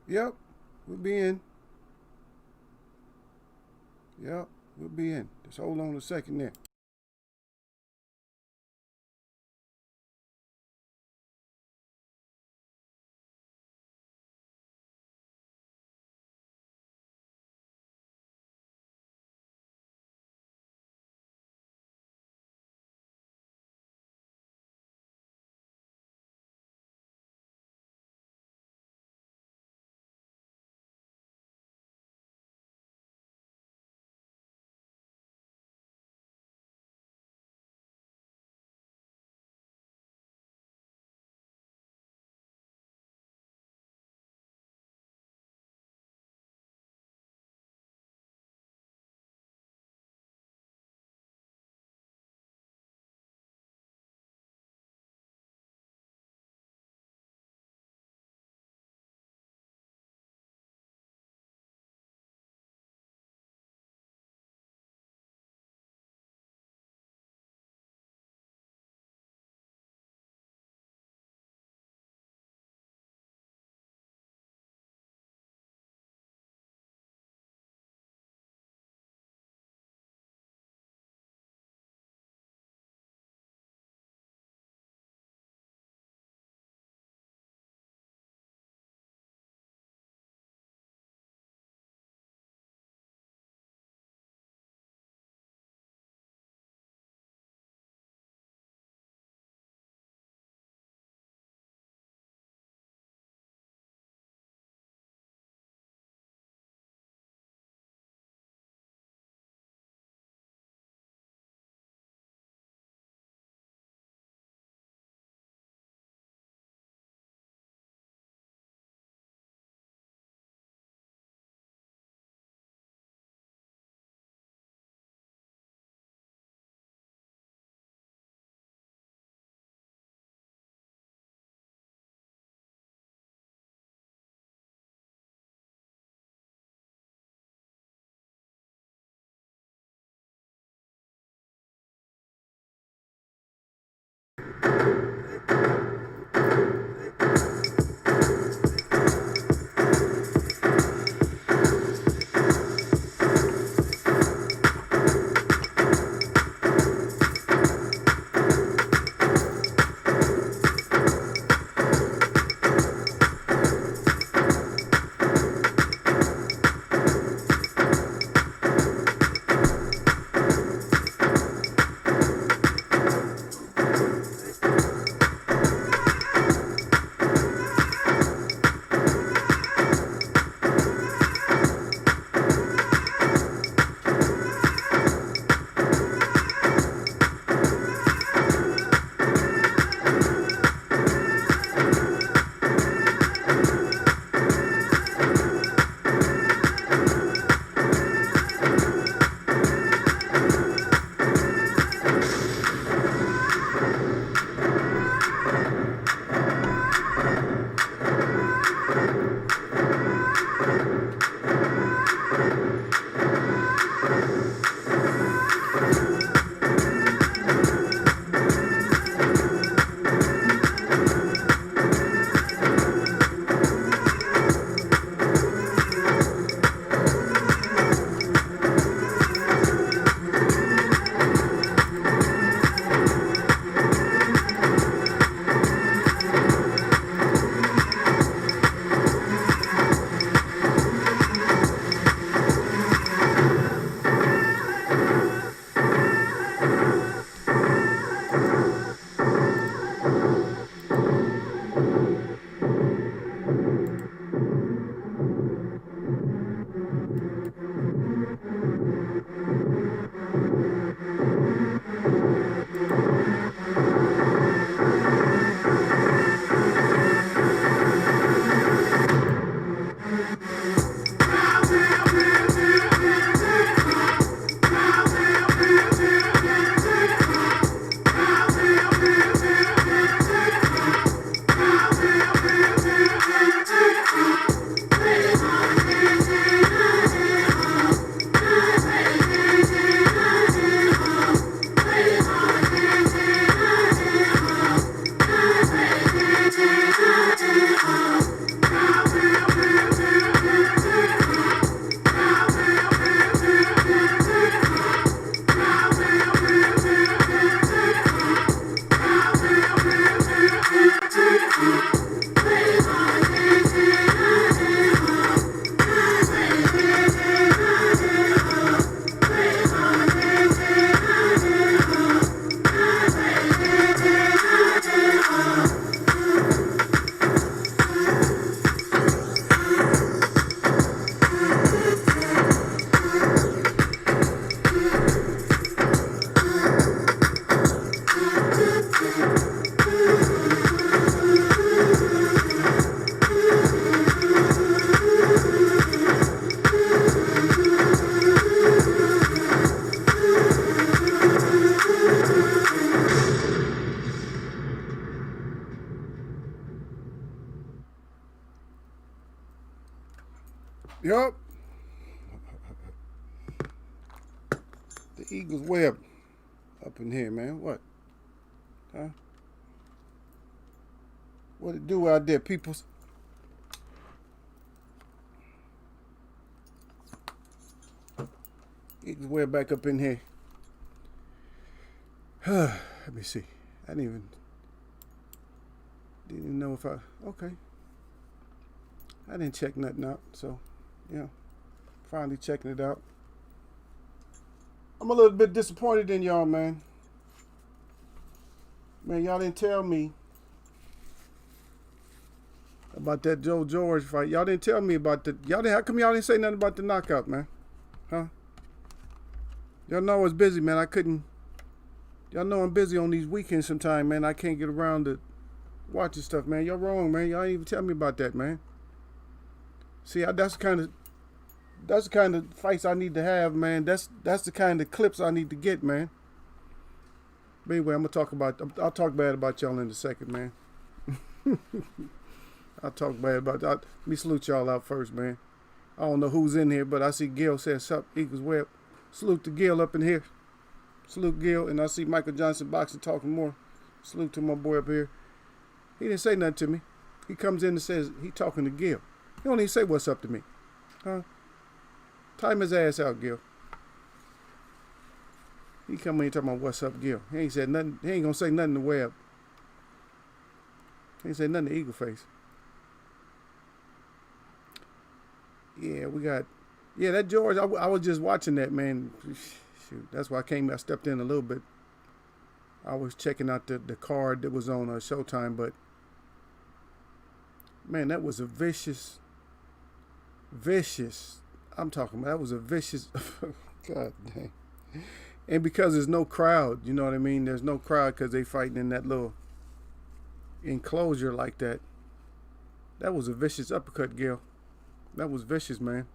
Yep. We'll be in. Yep, we'll be in. Just hold on a second there. Yup. The Eagles web up in here, man. What? Huh? What it do out there, peoples? Eagles web back up in here. Let me see. I didn't even know if okay. I didn't check nothing out, so yeah. Finally checking it out. I'm a little bit disappointed in y'all, man. Man, y'all didn't tell me about that Joe George fight. Y'all didn't tell me about how come y'all didn't say nothing about the knockout, man? Huh? Y'all know I was busy, man. I couldn't. Y'all know I'm busy on these weekends sometime, man. I can't get around to watching stuff, man. Y'all wrong, man. Y'all ain't even tell me about that, man. See, that's the kind of fights I need to have, man. That's the kind of clips I need to get, man. But anyway, I'll talk bad about y'all in a second, man. I'll talk bad about that. Let me salute y'all out first, man. I don't know who's in here, but I see Gil says sup, Eagles web. Salute to Gil up in here. Salute Gil, and I see Michael Johnson boxing talking more. Salute to my boy up here. He didn't say nothing to me. He comes in and says he talking to Gil. He don't even say what's up to me. Huh? Time his ass out, Gil. He come in talking about what's up, Gil. He ain't said nothing. He ain't gonna say nothing to Webb. He ain't said nothing to Eagle Face. Yeah, that George, I was just watching that, man. Shoot, that's why I stepped in a little bit. I was checking out the card that was on Showtime, but man, that was a vicious, I'm talking about, that was a vicious, God dang. And because there's no crowd, you know what I mean? There's no crowd because they fighting in that little enclosure like that. That was a vicious uppercut, Gil. That was vicious, man.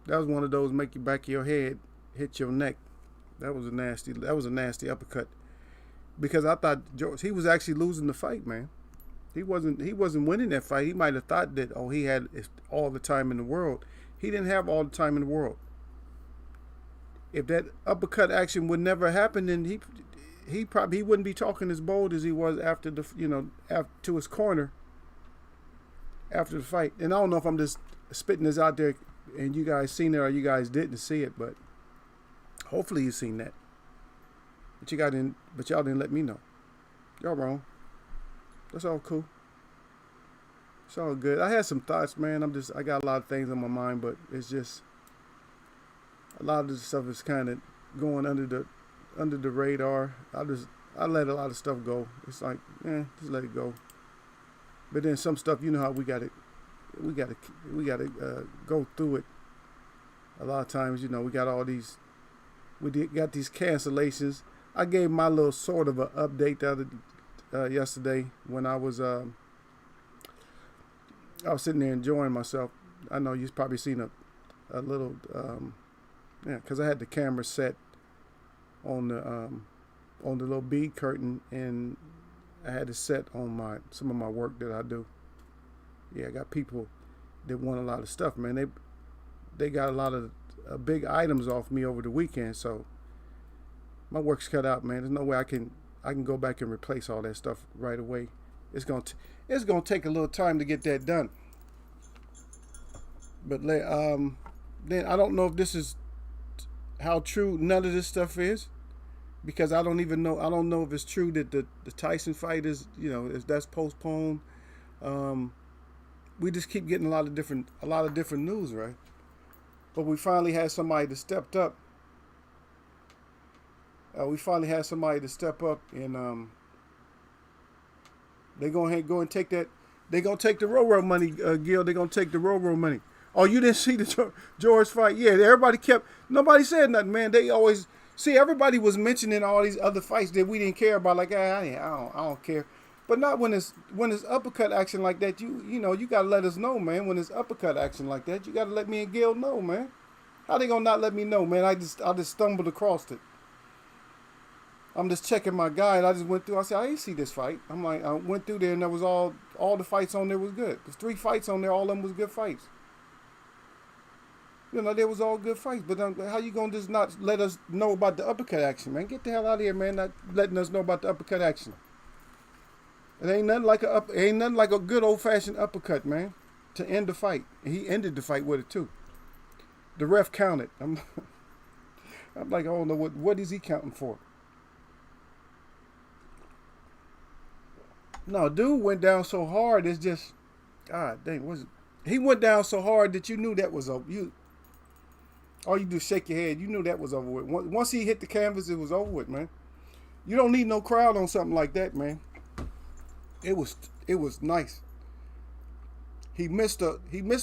That was one of those make your back of your head hit your neck. That was a nasty uppercut. Because I thought George, he was actually losing the fight, man. He wasn't winning that fight. He might have thought that, he had all the time in the world. He didn't have all the time in the world. If that uppercut action would never happen, then he wouldn't be talking as bold as he was after to his corner after the fight. And I don't know if I'm just spitting this out there and you guys seen it or you guys didn't see it, but hopefully you seen that. But y'all didn't let me know. Y'all wrong. That's all cool. It's all good. I had some thoughts, man. I got a lot of things on my mind, but it's just a lot of this stuff is kind of going under the radar. I let a lot of stuff go. It's like, just let it go. But then some stuff, you know how we gotta go through it. A lot of times, we got all these, got these cancellations. I gave my little sort of an update yesterday when I was sitting there enjoying myself. I know you've probably seen a little, because I had the camera set on the little bead curtain, and I had it set on some of my work that I do. Yeah, I got people that want a lot of stuff, man. They got a lot of big items off me over the weekend, so my work's cut out, man. There's no way I can go back and replace all that stuff right away. It's gonna take a little time to get that done. But then I don't know if this is how true none of this stuff is, because I don't know if it's true that the Tyson fight is, if that's postponed. We just keep getting a lot of different news, right? But we finally had somebody that stepped up. And they're gonna go and take that. They're gonna take the Roro money, Gil. They're gonna take the Roro money. Oh, you didn't see the George fight? Yeah, nobody said nothing, man. They always see, everybody was mentioning all these other fights that we didn't care about. Like, I don't care. But not when it's uppercut action like that. You gotta let us know, man. When it's uppercut action like that, you gotta let me and Gil know, man. How they gonna not let me know, man? I just stumbled across it. I'm just checking my guide. I just went through. I said, I didn't see this fight. I'm like, I went through there and there was all the fights on there was good. There's 3 fights on there. All of them was good fights. You know, there was all good fights. But how you gonna just not let us know about the uppercut action, man? Get the hell out of here, man! Not letting us know about the uppercut action. It ain't nothing like a good old fashioned uppercut, man, to end the fight. And he ended the fight with it too. The ref counted. I'm like, I don't know what is he counting for. No, dude went down so hard. It's just, God dang, was it? He went down so hard that you knew that was over. All you do is shake your head. You knew that was over with. Once he hit the canvas, it was over with, man. You don't need no crowd on something like that, man. It was nice. He missed the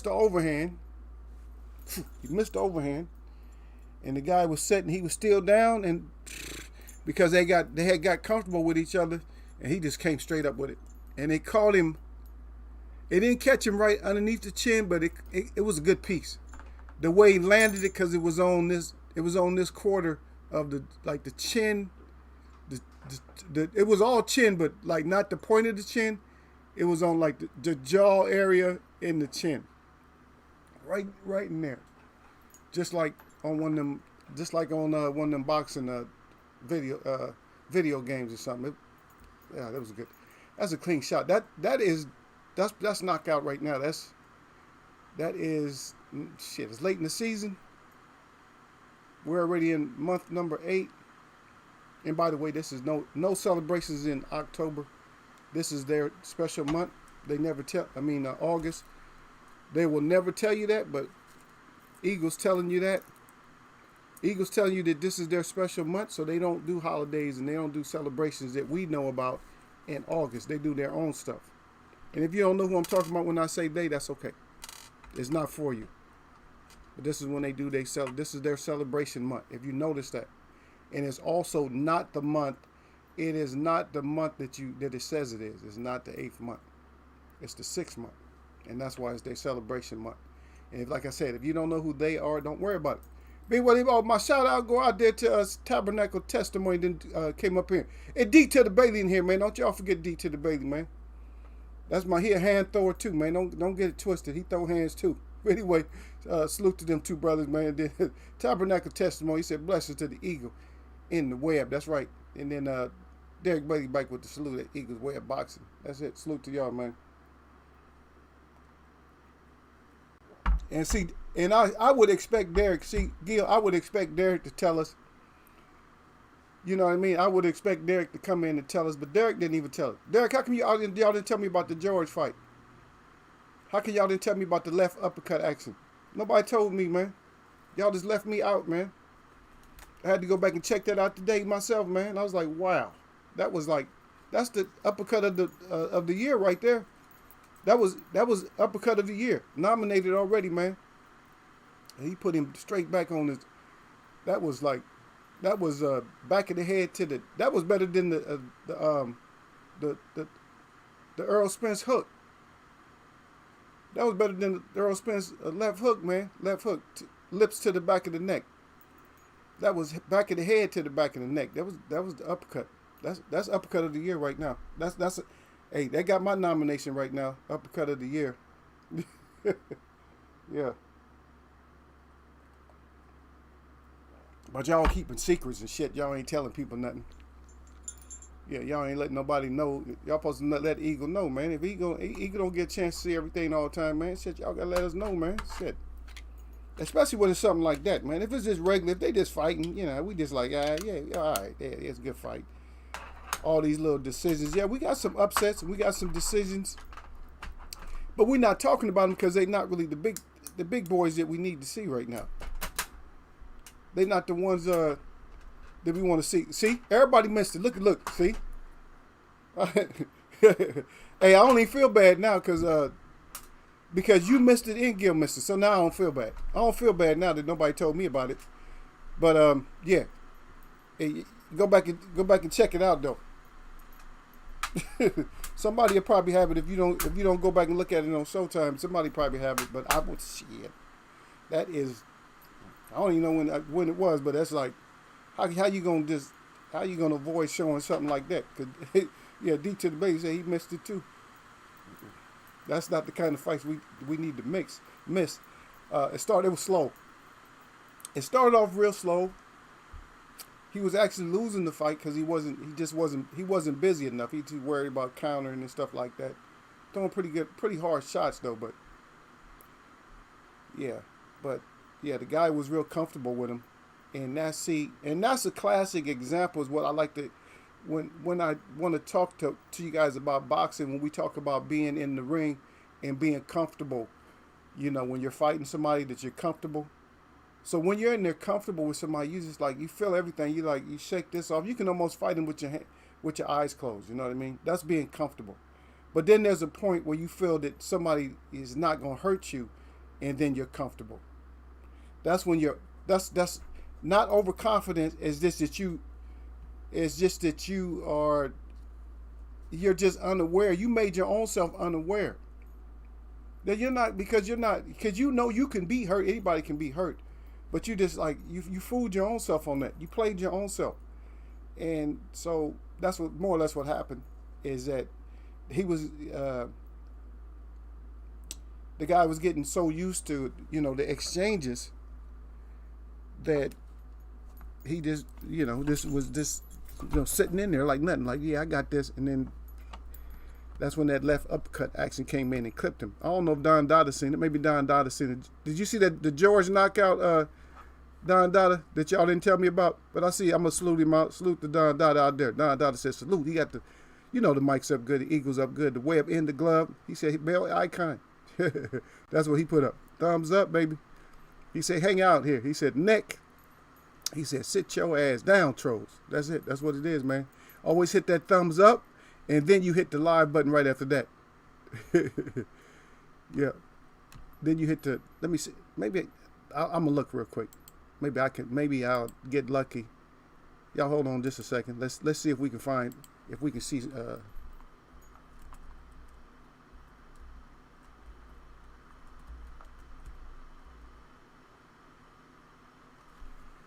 overhand. He missed the overhand, and the guy was setting. He was still down, and because they had got comfortable with each other, and he just came straight up with it, and they caught him. It didn't catch him right underneath the chin, but it was a good piece. The way he landed it, because it was on this quarter of the chin. It was all chin, but like not the point of the chin. It was on like the jaw area in the chin. Right in there. Just like on one of them boxing video games or something. Yeah, that was good. That's a clean shot. That's knockout right now. That is shit. It's late in the season. We're already in month number 8. And by the way, this is no celebrations in October. This is their special month. They never August. They will never tell you that, but Eagles telling you that. Eagles telling you that this is their special month, so they don't do holidays and they don't do celebrations that we know about in August. They do their own stuff. And if you don't know who I'm talking about when I say they, that's okay. It's not for you. But this is when they do this is their celebration month. If you notice that. And it's also not the month. It is not the month that it says it is. It's not the 8th month. It's the 6th month. And that's why it's their celebration month. And like I said, if you don't know who they are, don't worry about it. My shout out go out there to Tabernacle Testimony. Then came up here. And D to the Bailey in here, man. Don't y'all forget D to the Bailey, man. That's he a hand thrower too, man. Don't get it twisted. He throw hands too. Anyway, salute to them two brothers, man. Then Tabernacle Testimony. He said, blessings to the eagle in the web. That's right. And then Derek Bailey back with the salute at Eagles Web Boxing. That's it. Salute to y'all, man. And see, and I would expect Derek, Gil, I would expect Derek to tell us, you know what I mean? I would expect Derek to come in and tell us, but Derek didn't even tell us. Derek, how come y'all didn't tell me about the George fight? How come y'all didn't tell me about the left uppercut action? Nobody told me, man. Y'all just left me out, man. I had to go back and check that out today myself, man. I was like, wow. That's the uppercut of the year right there. That was uppercut of the year. Nominated already, man. And he put him straight back on his. That was back of the head to the. That was better than the Earl Spence hook. That was better than the Earl Spence left hook, man. Left hook, lips to the back of the neck. That was back of the head to the back of the neck. That was the uppercut. That's uppercut of the year right now. Hey, they got my nomination right now. Uppercut of the year. Yeah. But y'all keeping secrets and shit. Y'all ain't telling people nothing. Yeah, y'all ain't letting nobody know. Y'all supposed to let Eagle know, man. If Eagle don't get a chance to see everything all the time, man. Shit, y'all gotta let us know, man. Shit. Especially when it's something like that, man. If it's just regular, if they just fighting, we just like, yeah, all right, yeah, it's a good fight. All these little decisions. Yeah, we got some upsets and we got some decisions. But we're not talking about them because they're not really the big boys that we need to see right now. They're not the ones that we want to see. See? Everybody missed it. Look, see? Hey, I don't even feel bad now because you missed it and Gil missed it. So now I don't feel bad. I don't feel bad now that nobody told me about it. But yeah. Hey, go back and check it out though. Somebody will probably have it if you don't go back and look at it on Showtime. Somebody probably have it, but I would shit. That is, I don't even know when it was, but that's like, how you gonna avoid showing something like that? Cause yeah, D to the base said he missed it too. That's not the kind of fights we need to miss. It was slow. It started off real slow. He was actually losing the fight because he wasn't busy enough. He too worried about countering and stuff like that. Throwing pretty hard shots though, but yeah, but yeah, the guy was real comfortable with him, and that's a classic example. Is what I like to when I want to talk to you guys about boxing. When we talk about being in the ring and being comfortable, when you're fighting somebody that you're comfortable. So when you're in there comfortable with somebody, you just like you feel everything. You shake this off. You can almost fight them with your eyes closed. You know what I mean? That's being comfortable. But then there's a point where you feel that somebody is not gonna hurt you, and then you're comfortable. That's when that's not overconfidence. It's just that you're just unaware. You made your own self unaware. That you're not because you can be hurt. Anybody can be hurt. But you just like you fooled your own self on that. You played your own self. And so that's what more or less what happened is that he was the guy was getting so used to, the exchanges that he just, this was just, sitting in there like nothing, like, yeah, I got this. And then that's when that left uppercut action came in and clipped him. I don't know if Don Dada seen it. Maybe Don Dada seen it. Did you see the George knockout, Don Dada, that y'all didn't tell me about? But I see, I'm going to salute him out. Salute the Don Dada out there. Don Dada says salute. He got the, the mic's up good, the eagles up good, the web in the glove. He said, bell icon. That's what he put up. Thumbs up, baby. He said, hang out here. He said, neck. He said, sit your ass down, trolls. That's it. That's what it is, man. Always hit that thumbs up. And then you hit the live button right after that. Yeah. Then you hit let me see. Maybe I'm going to look real quick. Maybe I'll get lucky. Y'all hold on just a second. Let's see if we can see.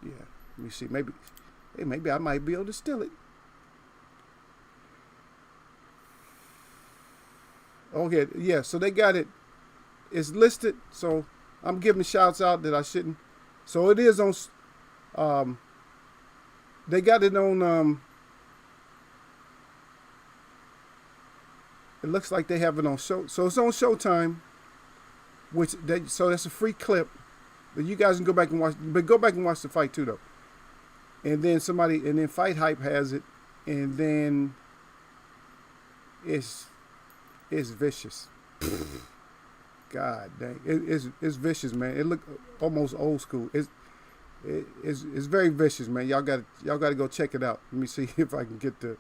Yeah. Let me see. Maybe I might be able to steal it. Okay, yeah, so they got it. It's listed, so I'm giving shouts out that I shouldn't. So it is on, they got it on, it looks like they have it on show. So it's on Showtime, so that's a free clip. But you guys can go back and watch, but go back and watch the fight too, though. And then Fight Hype has it, and then it's vicious. God dang, it's vicious, man. It look almost old school. It's very vicious, man. Y'all got to go check it out. Let me see if I can get the.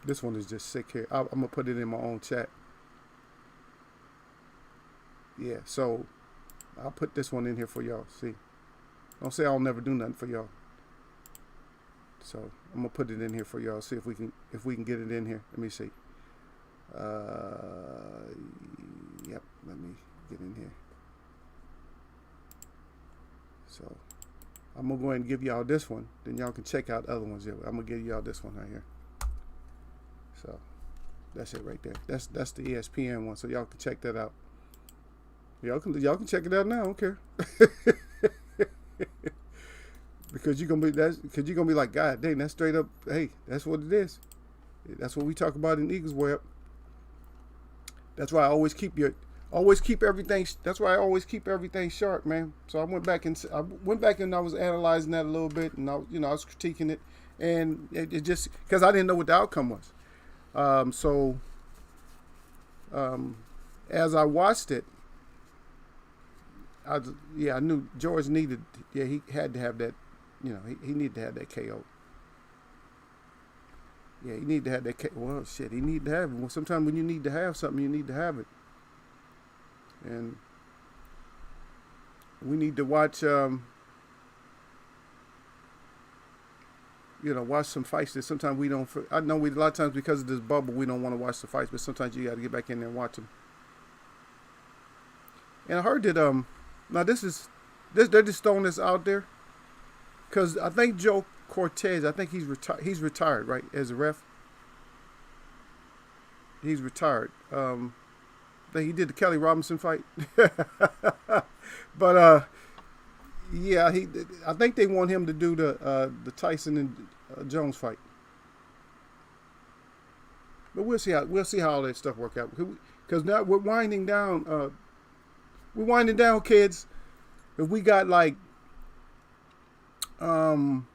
This one is just sick here. I'm gonna put it in my own chat. Yeah, so I'll put this one in here for y'all. See, don't say I'll never do nothing for y'all. So I'm gonna put it in here for y'all. See if we can get it in here. Let me see. Yep, let me get in here. So I'm gonna go ahead and give y'all this one, then y'all can check out other ones here. I'm gonna give y'all this one right here. So that's it right there. That's the ESPN one, so y'all can check that out. Y'all can check it out now. I don't care. Because you're gonna be like, God dang, that's straight up. Hey, that's what it is. That's what we talk about in Eagles Web. That's why I always keep everything. That's why I always keep everything sharp, man. So I went back and I was analyzing that a little bit, and I was critiquing it, and it just because I didn't know what the outcome was. As I watched it, I knew George needed. Yeah, he had to have that. He needed to have that KO. Yeah, he needed to have that. Well, shit, he needed to have it. Well, sometimes when you need to have something, you need to have it. And we need to watch, watch some fights that sometimes we don't. I know a lot of times because of this bubble, we don't want to watch the fights, but sometimes you got to get back in there and watch them. And I heard that now they're just throwing this out there because I think Joe Cortez, I think he's retired, right, as a ref. He's retired. He did the Kelly Robinson fight. But Yeah, I think they want him to do the Tyson and Jones fight, but we'll see how all that stuff work out. Because now we're winding down. We're winding down, kids. If we got like um,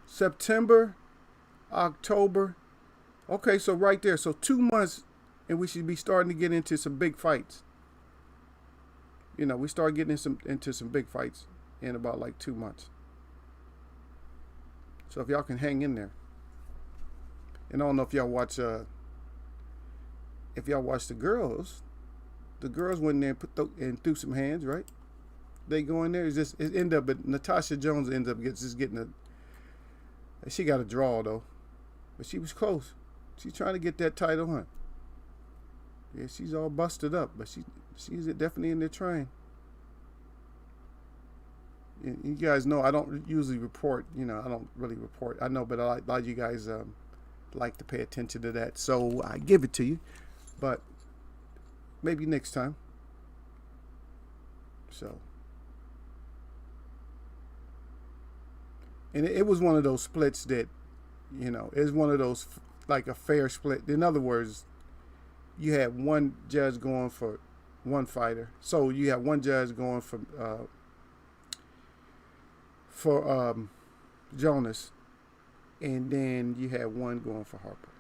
September, October. Okay, so right there. So 2 months, and we should be starting to get into some big fights. You know, we start getting into some big fights in about like 2 months. So if y'all can hang in there, and I don't know if y'all watch the girls went in there and and threw some hands, right? They go in there. It end up, but Natasha Jones ends up just getting she got a draw though, but she was close. She's trying to get that title hunt. Yeah, she's all busted up, but she's definitely in there trying. You guys know I don't usually report. You know, I don't really report. I know, but a lot of you guys like to pay attention to that, so I give it to you. But maybe next time. So, and it was one of those splits that, you know, it's one of those like a fair split. In other words, you had one judge going for one fighter, so you have one judge going for Jonas, and then you had one going for Harper,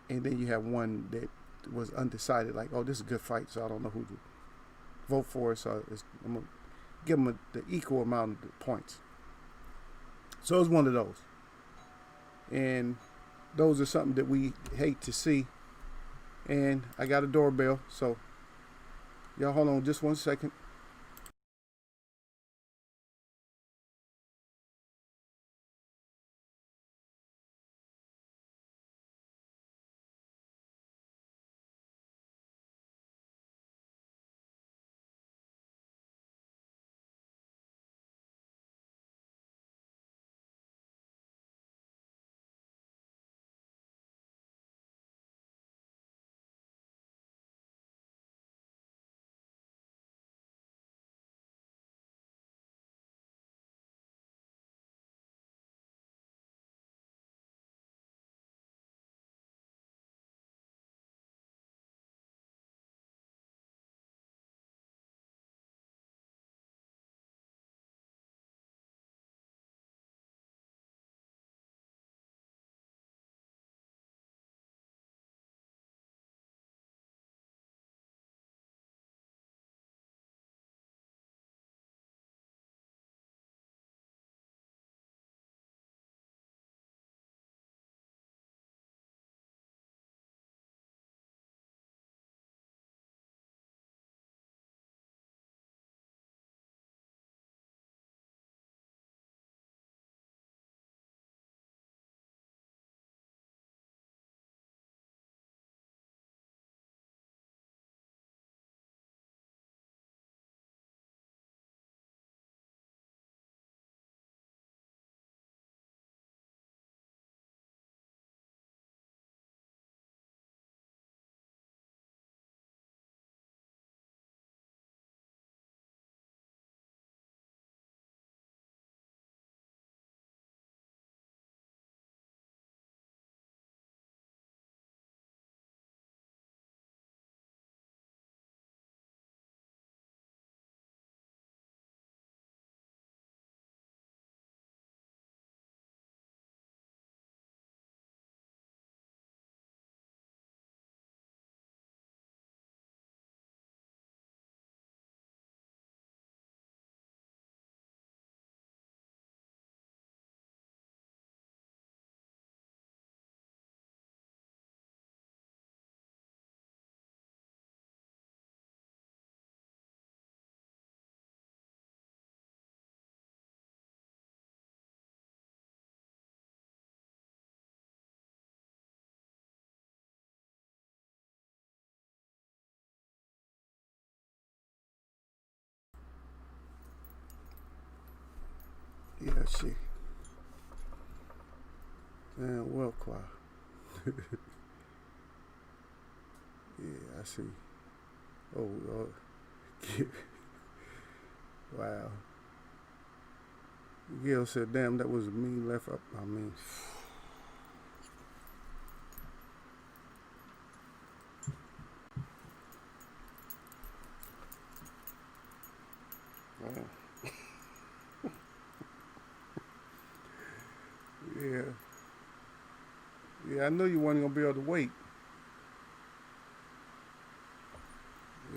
and then you have one that was undecided. Like, oh, this is a good fight, so I don't know who to vote for. So I'm gonna give them the equal amount of points. So it was one of those, and those are something that we hate to see. And I got a doorbell, so y'all hold on just 1 second. Yeah, she. Well, quiet. Yeah, I see. Oh, wow. Gil said, "Damn, that was me left up." I mean, man. Yeah, yeah. I knew you weren't gonna be able to wait.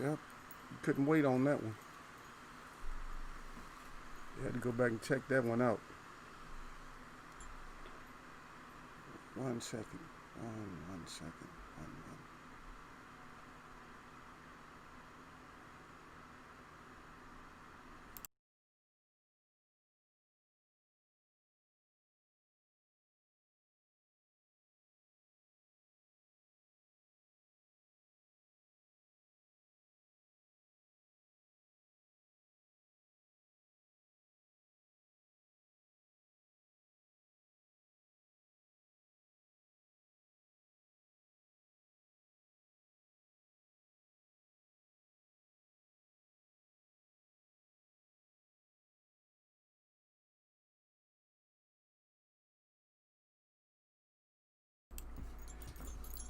Yep, you couldn't wait on that one. You had to go back and check that one out. 1 second. One second. One.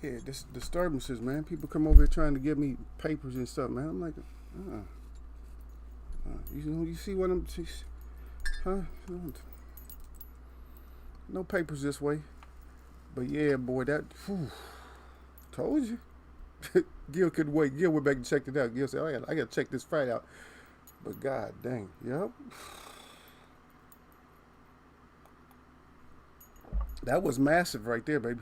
Yeah, this disturbances, man. People come over here trying to give me papers and stuff, man. I'm like, you see what I'm, huh? No papers this way. But yeah, boy, that, whew, told you. Gil couldn't wait. Gil went back and checked it out. Gil said, "Oh, I got to check this fight out." But god dang, yep. That was massive right there, baby.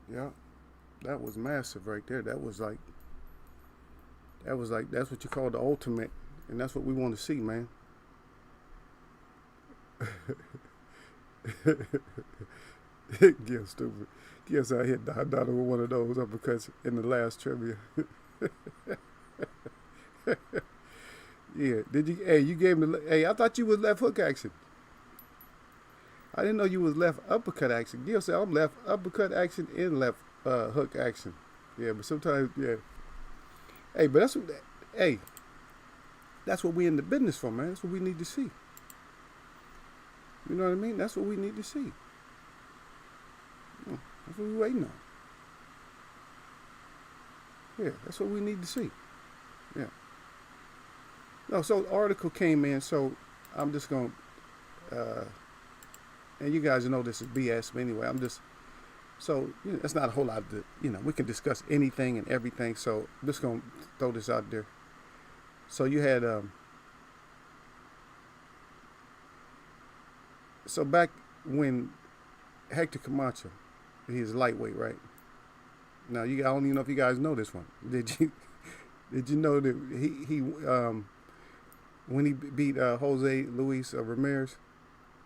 Yeah, that was massive right there. That's what you call the ultimate, and that's what we want to see, man. Gil stupid. Gil said I hit Donald with one of those uppercuts in the last trivia. Yeah, did you? Hey, you gave him the. Hey, I thought you was left hook action. I didn't know you was left uppercut action. Gil said I'm left uppercut action and left hook action. Yeah, but sometimes, yeah. Hey, but that's what. Hey, that's what we in the business for, man. That's what we need to see. You know what I mean? That's what we need to see. That's what we waiting on. Yeah, that's what we need to see. Yeah. No, so the article came in, so I'm just gonna, and you guys know this is BS, but anyway, I'm just, so it's not a whole lot to, we can discuss anything and everything. So I'm just gonna throw this out there. So you had, so back when Hector Camacho, he's lightweight, right? Now I don't even know if you guys know this one. Did you? Did you know that he when he beat Jose Luis Ramirez,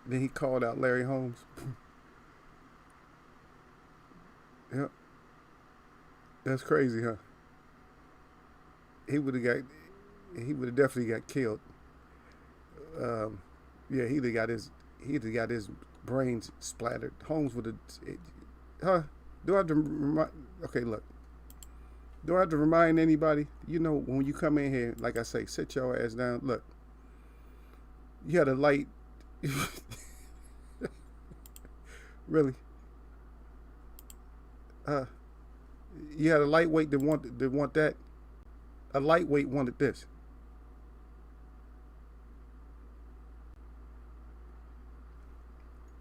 then he called out Larry Holmes. Yep, that's crazy, huh? He would have got, he would have definitely got killed. Um, yeah, he'd have got his brains splattered. Holmes would have, huh? Do I have to remind? Okay, look. Do I have to remind anybody? When you come in here, like I say, sit your ass down. Look, you had a light. Really? Uh, you had a lightweight that want that. A lightweight wanted this.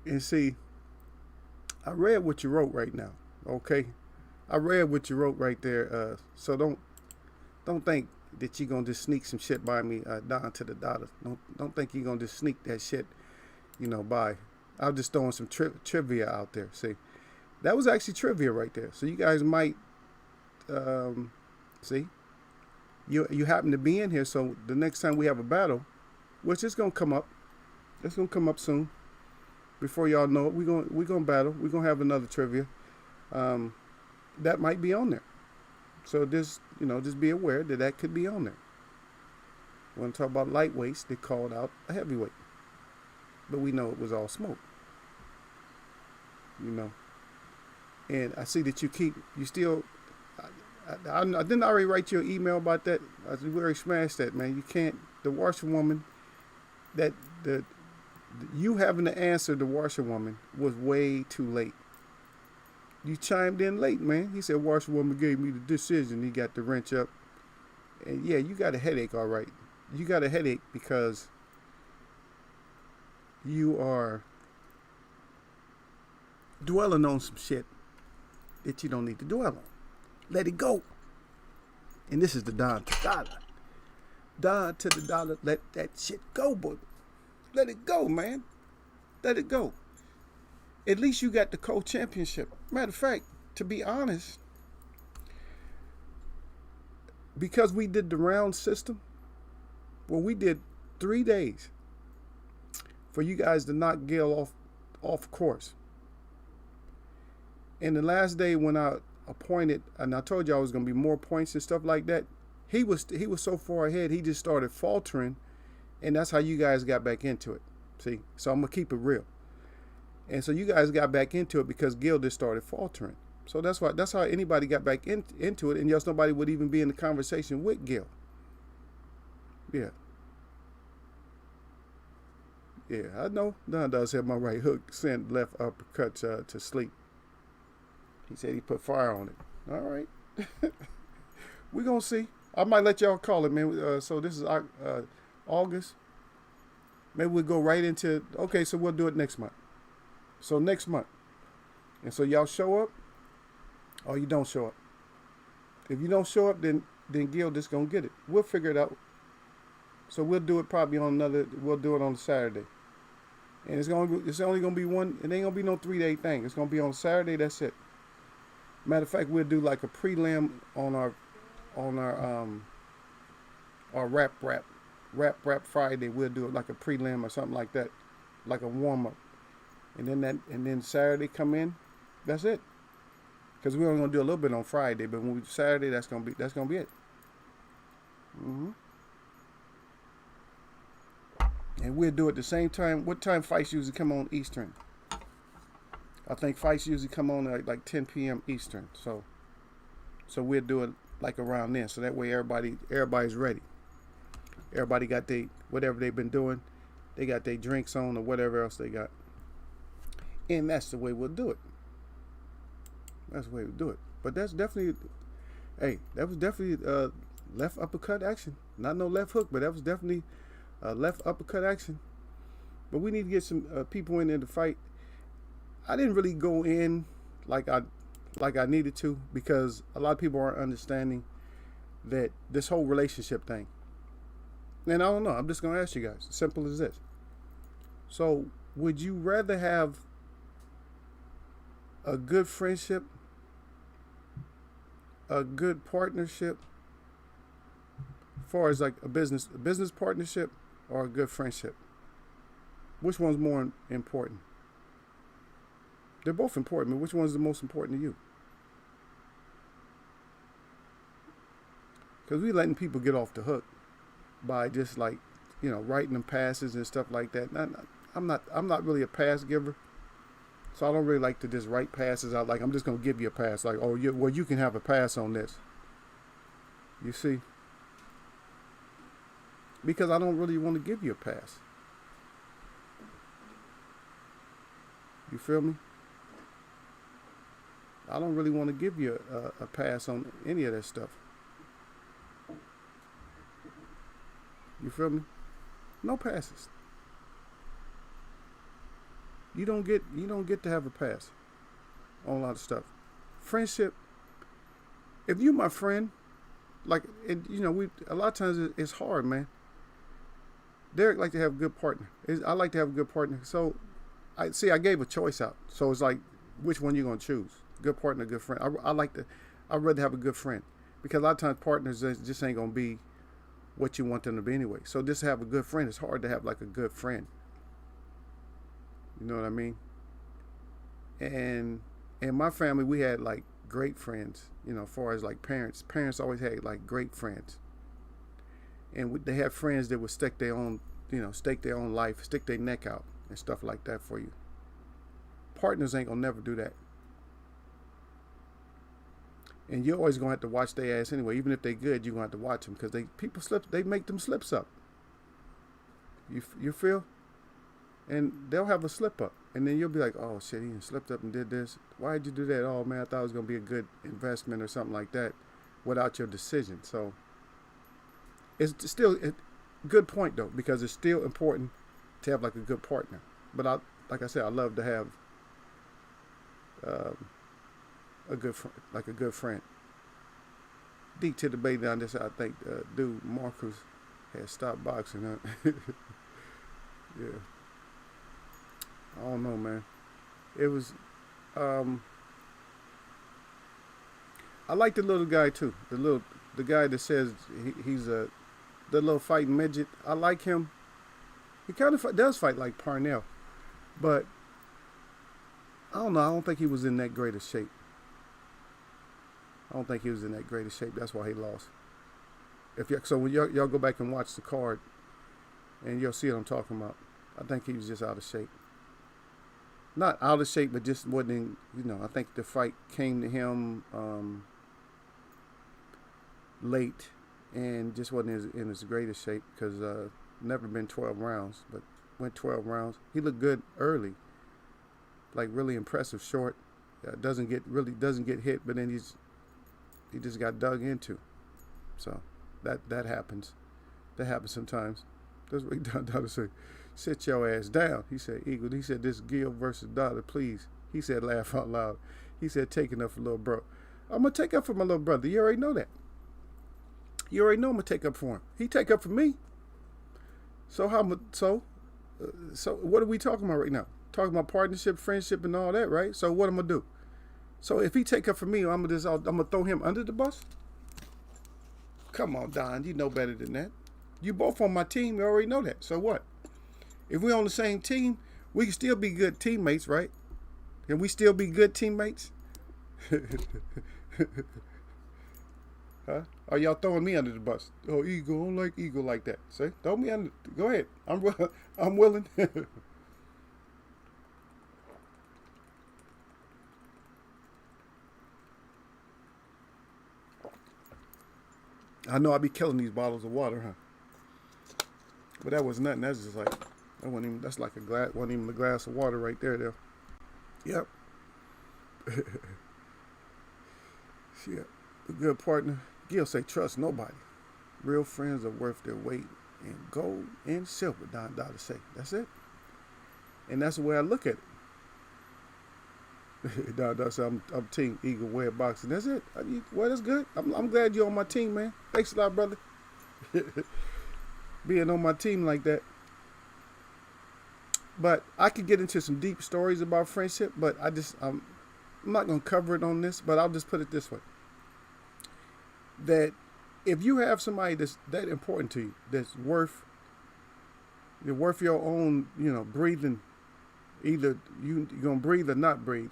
And see, I read what you wrote right now. Okay, I read what you wrote right there. So don't think that you're gonna just sneak some shit by me down to the dollar. Don't think you're gonna just sneak that shit, by. I was just throwing some trivia out there. See, that was actually trivia right there. So you guys might see. You happen to be in here, so the next time we have a battle, which is gonna come up, it's gonna come up soon. Before y'all know it, we gonna battle. We're gonna have another trivia. Um, that might be on there. So just be aware that could be on there. When I talk about lightweights, they called out a heavyweight, but we know it was all smoke. You know, and I see that you still. I didn't already write you an email about that. We already smashed that, man. You can't. the washerwoman, that the you having to answer the washerwoman was way too late. You chimed in late, man. He said washerwoman gave me the decision. He got the wrench up. And yeah, you got a headache, all right. You got a headache because you are dwelling on some shit that you don't need to dwell on. Let it go. And this is the Don to dollar. Don to the dollar. Let that shit go, boy. Let it go, man. Let it go. At least you got the co-championship. Matter of fact, to be honest, because we did the round system, well, we did 3 days for you guys to knock Gil off course. And the last day when I appointed, and I told you I was going to be more points and stuff like that, he was so far ahead, he just started faltering, and that's how you guys got back into it. See, so I'm going to keep it real. And so you guys got back into it because Gil just started faltering. So that's how anybody got back into it, and just nobody would even be in the conversation with Gil. Yeah. Yeah, I know Don does have my right hook sent left uppercut to sleep. He said he put fire on it. All right. We're going to see. I might let y'all call it, man. So this is August. Maybe we'll go right into, okay, so we'll do it next month. So next month. And so y'all show up or you don't show up. If you don't show up, then Gil just going to get it. We'll figure it out. So we'll do it probably we'll do it on Saturday. And it's only going to be one, it ain't going to be no 3-day thing. It's going to be on Saturday, that's it. Matter of fact, we'll do like a prelim on our rap Friday. We'll do it like a prelim or something like that, like a warm up, and then Saturday come in. That's it. Because we're only gonna do a little bit on Friday, but when we Saturday, that's gonna be it. Mm-hmm. And we'll do it the same time. What time fights usually come on Eastern? I think fights usually come on at like 10 p.m. Eastern. So we'll do it like around then. So that way everybody's ready. Everybody got whatever they've been doing. They got their drinks on or whatever else they got. And that's the way we'll do it. That's the way we'll do it. But that's definitely, that was definitely left uppercut action. Not no left hook, but that was definitely left uppercut action. But we need to get some people in there to fight. I didn't really go in like I needed to because a lot of people aren't understanding that this whole relationship thing. And I don't know. I'm just going to ask you guys. Simple as this. So, would you rather have a good friendship, a good partnership, as far as like a business partnership, or a good friendship? Which one's more important? They're both important, but which one's the most important to you? Because we letting people get off the hook by just like, writing them passes and stuff like that. I'm not really a pass giver, so I don't really like to just write passes out. Like I'm just gonna give you a pass. Like, you can have a pass on this. You see? Because I don't really want to give you a pass. You feel me? I don't really want to give you a pass on any of that stuff. You feel me? No passes. You don't get to have a pass on a lot of stuff. Friendship. If you my friend, like a lot of times it's hard, man. Derek like to have a good partner. I like to have a good partner. So I gave a choice out. So it's like, which one you gonna choose? Good partner, good friend. I'd rather have a good friend because a lot of times partners just ain't gonna be what you want them to be anyway. So just have a good friend. It's hard to have like a good friend. You know what I mean? And in my family, we had like great friends. As far as like parents. Parents always had like great friends. And they had friends that would stake their own life, stick their neck out and stuff like that for you. Partners ain't gonna never do that. And you're always gonna have to watch their ass anyway. Even if they good, you're gonna have to watch them because they make them slips up. You feel? And they'll have a slip up, and then you'll be like, oh shit, he slipped up and did this. Why did you do that? Oh man, I thought it was gonna be a good investment or something like that, without your decision. So it's still a good point though, because it's still important to have like a good partner. But like I said, I love to have um, like a good friend. Deep to the debate on this, I think dude Marcus had stopped boxing. Huh? Yeah, I don't know, man. It was. I like the little guy too. The guy that says he's the little fighting midget. I like him. He kind of does fight like Parnell, but I don't know. I don't think he was in that great of shape. I don't think he was in that great of shape. That's why he lost. So when y'all go back and watch the card, and you'll see what I'm talking about. I think he was just out of shape. Not out of shape, but just wasn't in, I think the fight came to him late and just wasn't in his greatest shape because never been 12 rounds, but went 12 rounds. He looked good early, like really impressive short. Doesn't get hit, but then he just got dug into. So that happens. That happens sometimes. That's what he done say. Sit your ass down. He said, Eagle. He said, this Gil versus Dollar, please. He said, laugh out loud. He said, taking up for little bro. I'm going to take up for my little brother. You already know that. You already know I'm going to take up for him. He take up for me. So what are we talking about right now? Talking about partnership, friendship, and all that, right? So what am I going to do? So if he take up for me, I'm going to throw him under the bus? Come on, Don. You know better than that. You both on my team. You already know that. So what? If we're on the same team, we can still be good teammates, right? Can we still be good teammates? Huh? Are y'all throwing me under the bus? Oh, Eagle, I don't like Eagle like that. See? Throw me under. Go ahead. I'm willing. I know I be killing these bottles of water, huh? But that was nothing. That's just like that's like a glass. Wasn't even a glass of water right there, though. Yep. Yeah. A good partner. Gil say trust nobody. Real friends are worth their weight in gold and silver. Don Dollar say that's it. And that's the way I look at it. Don Dollar say I'm Team Eagle Way of Boxing. That's it. Well, that's good. I'm glad you're on my team, man. Thanks a lot, brother. Being on my team like that. But I could get into some deep stories about friendship, but I'm not going to cover it on this, but I'll just put it this way. That if you have somebody that's that important to you, that's worth your own, breathing, either you're going to breathe or not breathe,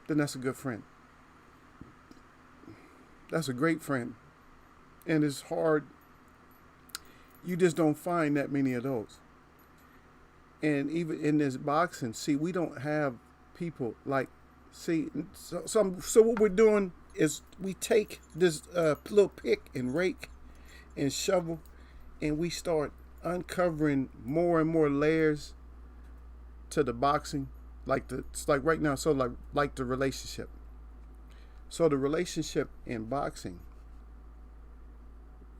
then that's a good friend. That's a great friend. And it's hard. You just don't find that many of those. And even in this boxing, we don't have people like, so what we're doing is we take this little pick and rake and shovel, and we start uncovering more and more layers to the boxing, it's like right now. So like the relationship. So the relationship in boxing.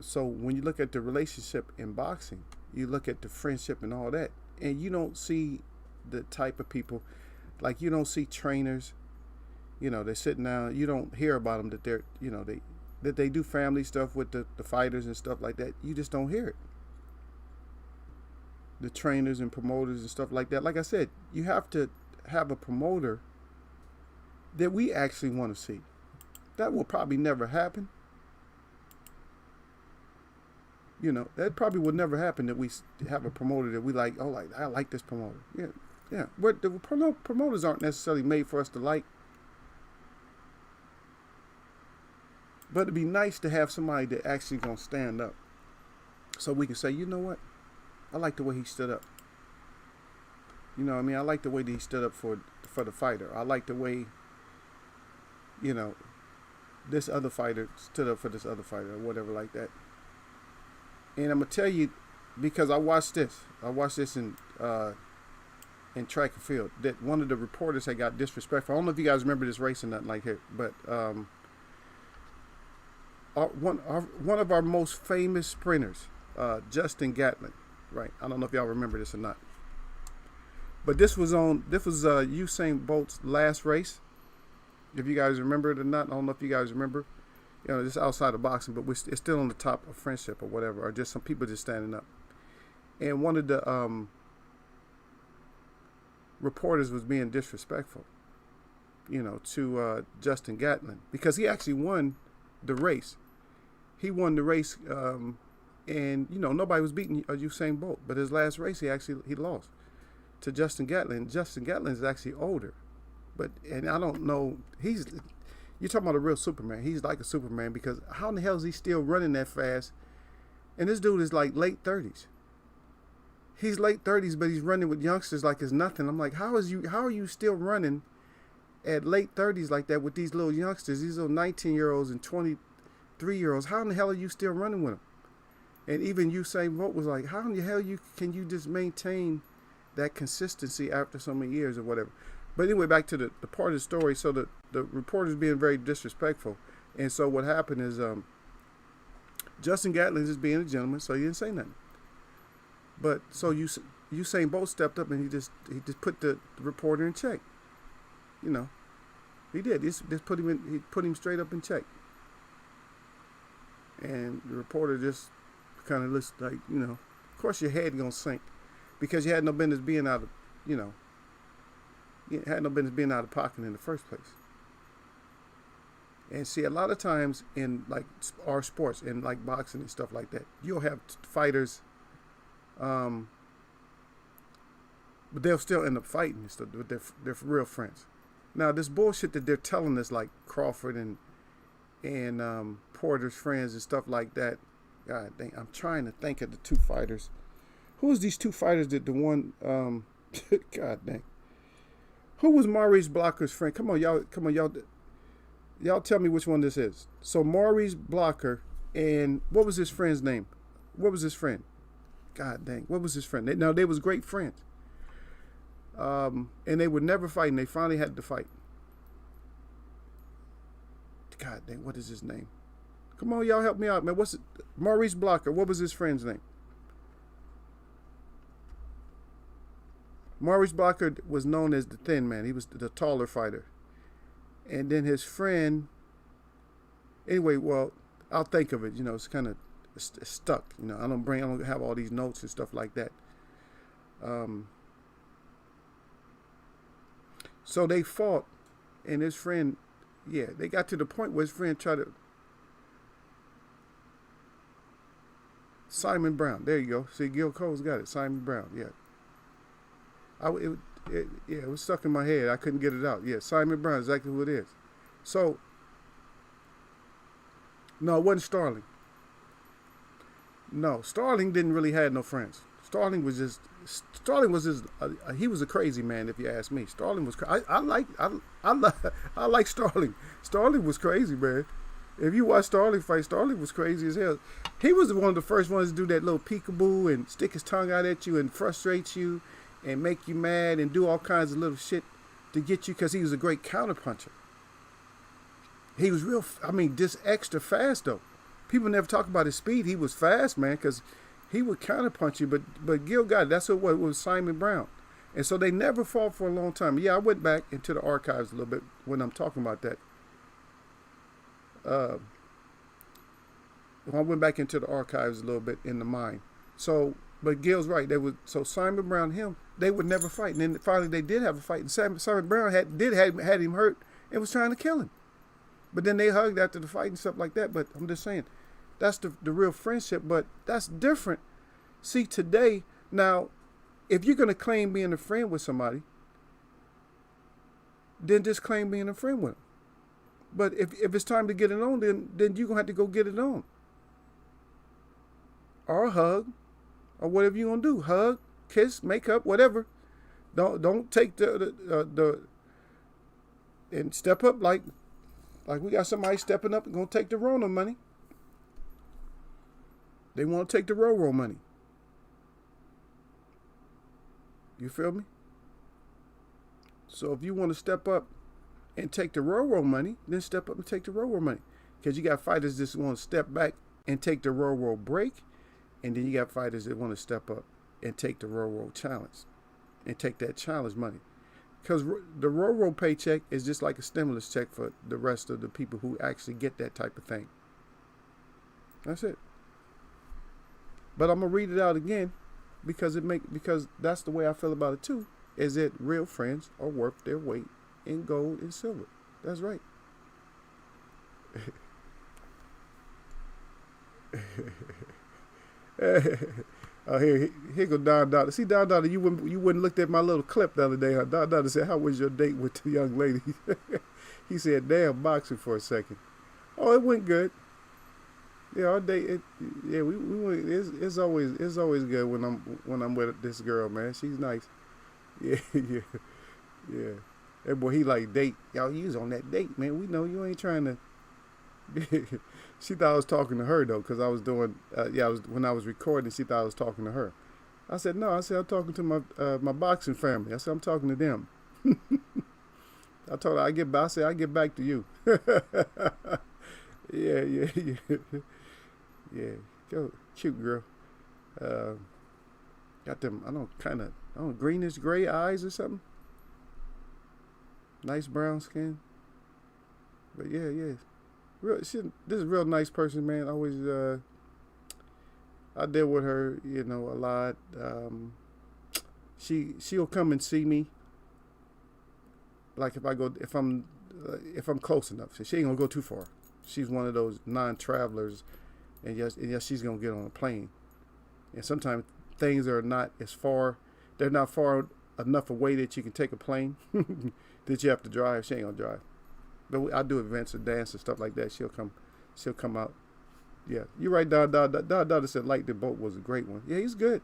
So when you look at the relationship in boxing, you look at the friendship and all that, and you don't see the type of people, like you don't see trainers, they're sitting down. You don't hear about them that they're, that they do family stuff with the fighters and stuff like that. You just don't hear it. The trainers and promoters and stuff like that. Like I said, you have to have a promoter that we actually want to see. That will probably never happen. That probably would never happen that we have a promoter that we like. Oh, I like this promoter. Yeah. But the promoters aren't necessarily made for us to like. But it'd be nice to have somebody that actually gonna stand up, so we can say, you know what, I like the way he stood up. You know what I mean? I like the way that he stood up for the fighter. I like the way, this other fighter stood up for this other fighter or whatever like that. And I'm gonna tell you, because I watched this. I watched this in track and field that one of the reporters had got disrespectful. I don't know if you guys remember this race or nothing like that, but one of our most famous sprinters, Justin Gatlin, right? I don't know if y'all remember this or not, but this was Usain Bolt's last race. If you guys remember it or not, I don't know if you guys remember. You know, this outside of boxing, but it's still on the top of friendship or whatever, or just some people just standing up. And one of the reporters was being disrespectful, you know, to Justin Gatlin, because he actually won the race. He won the race, and you know nobody was beating Usain Bolt. But his last race, he lost to Justin Gatlin. Justin Gatlin is actually older, and I don't know. You're talking about a real Superman. He's like a Superman, because how in the hell is he still running that fast? And this dude is like late 30s. He's late 30s, but he's running with youngsters like it's nothing. I'm like, how are you still running at late 30s like that with these little youngsters, these little 19-year-olds and 23-year-olds? How in the hell are you still running with them? And even Usain Bolt was like, how in the hell can you just maintain that consistency after so many years or whatever? But anyway, back to the part of the story. So the reporter's being very disrespectful. And so what happened is Justin Gatlin is being a gentleman, so he didn't say nothing. But so Usain Bolt stepped up and he just put the reporter in check. You know, he did. He put him straight up in check. And the reporter just kind of looks like, you know, of course your head gonna sink, because you had no business being out of, you know, you had no business being out of pocket in the first place. And see, a lot of times in like our sports, in like boxing and stuff like that, you'll have fighters, but they'll still end up fighting and stuff with their real friends. Now, this bullshit that they're telling us, like Crawford and Porter's friends and stuff like that. God dang, I'm trying to think of the two fighters. Who was these two fighters that the one? God dang. Who was Maurice Blocker's friend? Come on, y'all tell me which one this is. So Maurice Blocker, and what was his friend's name? What was his friend? God dang, what was his friend? They was great friends. And they would never fight, and they finally had to fight. God dang, what is his name? Come on, y'all help me out, man. What's it? Maurice Blocker, what was his friend's name? Maurice Blocker was known as the thin man. He was the taller fighter. And then his friend, anyway, well, I'll think of it. You know, it's kind of stuck. You know, I don't have all these notes and stuff like that. So they fought, and his friend, they got to the point where his friend tried to. Simon Brown. There you go. See, Gil Cole's got it. Simon Brown. Yeah. It was stuck in my head. I couldn't get it out. Yeah, Simon Brown, exactly who it is. So, no, it wasn't Starling. No, Starling didn't really have no friends. Starling was just he was a crazy man, if you ask me. Starling was I like Starling. Starling was crazy, man. If you watch Starling fight, Starling was crazy as hell. He was one of the first ones to do that little peekaboo and stick his tongue out at you and frustrate you and make you mad and do all kinds of little shit to get you, because he was a great counterpuncher. He was just extra fast, though. People never talk about his speed. He was fast, man, because he would counterpunch you. But Gil got it. That's what it was, Simon Brown. And so they never fought for a long time. Yeah, I went back into the archives a little bit when I'm talking about that. I went back into the archives a little bit in the mind. So, but Gil's right. So Simon Brown, they would never fight. And then finally they did have a fight. And Simon Brown had him hurt and was trying to kill him. But then they hugged after the fight and stuff like that. But I'm just saying, that's the real friendship. But that's different. See, today, now, if you're going to claim being a friend with somebody, then just claim being a friend with them. But if it's time to get it on, then you're going to have to go get it on. Or hug, or whatever you're going to do. Hug, kiss, make up, whatever. Don't take the and step up like we got somebody stepping up and going to take the Roro money. They want to take the Roro money. You feel me? So if you want to step up and take the Roro money, then step up and take the Roro money. Because you got fighters that want to step back and take the Roro break, and then you got fighters that want to step up and take the Roro challenge and take that challenge money. Because the Roro paycheck is just like a stimulus check for the rest of the people who actually get that type of thing. That's it. But I'm gonna read it out again because that's the way I feel about it too. Is that real friends are worth their weight in gold and silver? That's right. Oh, here go Don Dada. See, Don Dada, you wouldn't looked at my little clip the other day. Huh? Don Dada said, "How was your date with the young lady?" He said, "Damn, boxing for a second." Oh, it went good. Yeah, our date. We went. It's always good when I'm with this girl, man. She's nice. Yeah, yeah. That boy, he like date. Y'all, you was on that date, man. We know you ain't trying to. She thought I was talking to her though, because I was doing. When I was recording, she thought I was talking to her. I said no. I said I'm talking to my boxing family. I said I'm talking to them. I told her I get back to you. Yeah. Yeah, go cute girl. Got them. I don't greenish gray eyes or something. Nice brown skin. But yeah. This is a real nice person, man. Always, I deal with her, a lot. She'll come and see me. Like if I'm close enough. So she ain't gonna go too far. She's one of those non-travelers, and yes, she's gonna get on a plane. And sometimes things are not as far. They're not far enough away that you can take a plane. That you have to drive. She ain't gonna drive. But I do events and dance and stuff like that. She'll come out. Yeah, you're right. Dada said Light the Boat was a great one. Yeah, he's good.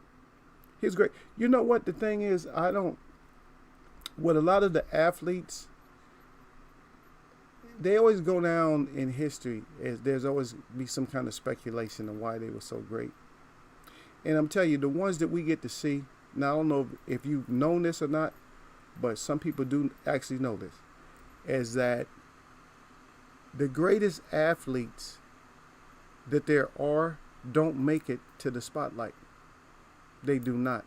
He's great. You know what the thing is? With a lot of the athletes, they always go down in history as there's always be some kind of speculation of why they were so great. And I'm telling you, the ones that we get to see, now I don't know if you've known this or not, but some people do actually know this, is that the greatest athletes that there are don't make it to the spotlight. They do not.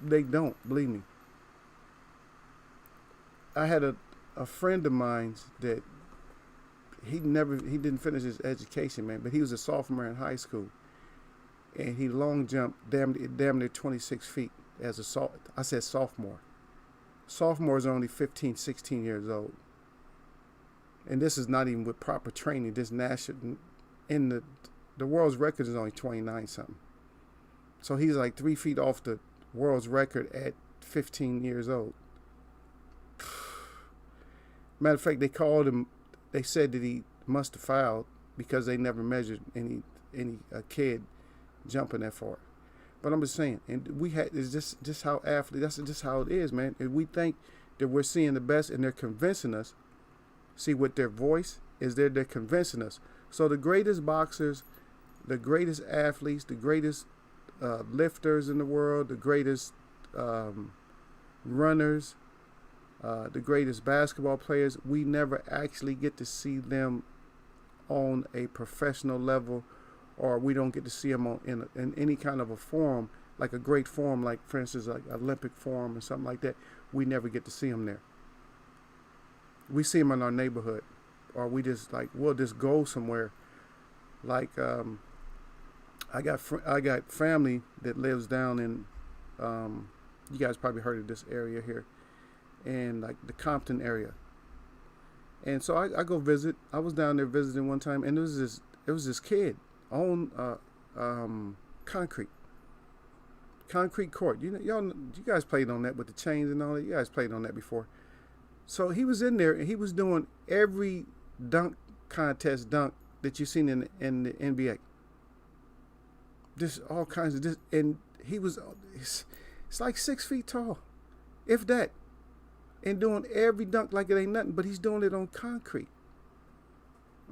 They don't, believe me. I had a friend of mine that he didn't finish his education, man, but he was a sophomore in high school. And he long jumped damn near 26 feet as I said sophomore. Sophomores are only 15, 16 years old. And this is not even with proper training. This national, in the world's record is only 29 something. So he's like 3 feet off the world's record at 15 years old. Matter of fact, they said that he must have fouled because they never measured any kid jumping that far. But I'm just saying, and it's just how athletes, that's just how it is, man. And we think that we're seeing the best and they're convincing us. See, with their voice is they're convincing us. So the greatest boxers, the greatest athletes, the greatest lifters in the world, the greatest runners, the greatest basketball players, we never actually get to see them on a professional level, or we don't get to see them in any kind of a forum, like a great forum, like for instance, like Olympic forum or something like that. We never get to see them there. We see them in our neighborhood, or we'll just go somewhere. Like I got family that lives down in you guys probably heard of this area here, in like the Compton area. And so I go visit. I was down there visiting one time, and it was this kid on concrete court. You guys played on that with the chains and all that. You guys played on that before. So he was in there and he was doing every dunk contest dunk that you've seen in the NBA. Just all kinds of this, and it's like 6 feet tall, if that, and doing every dunk like it ain't nothing. But he's doing it on concrete.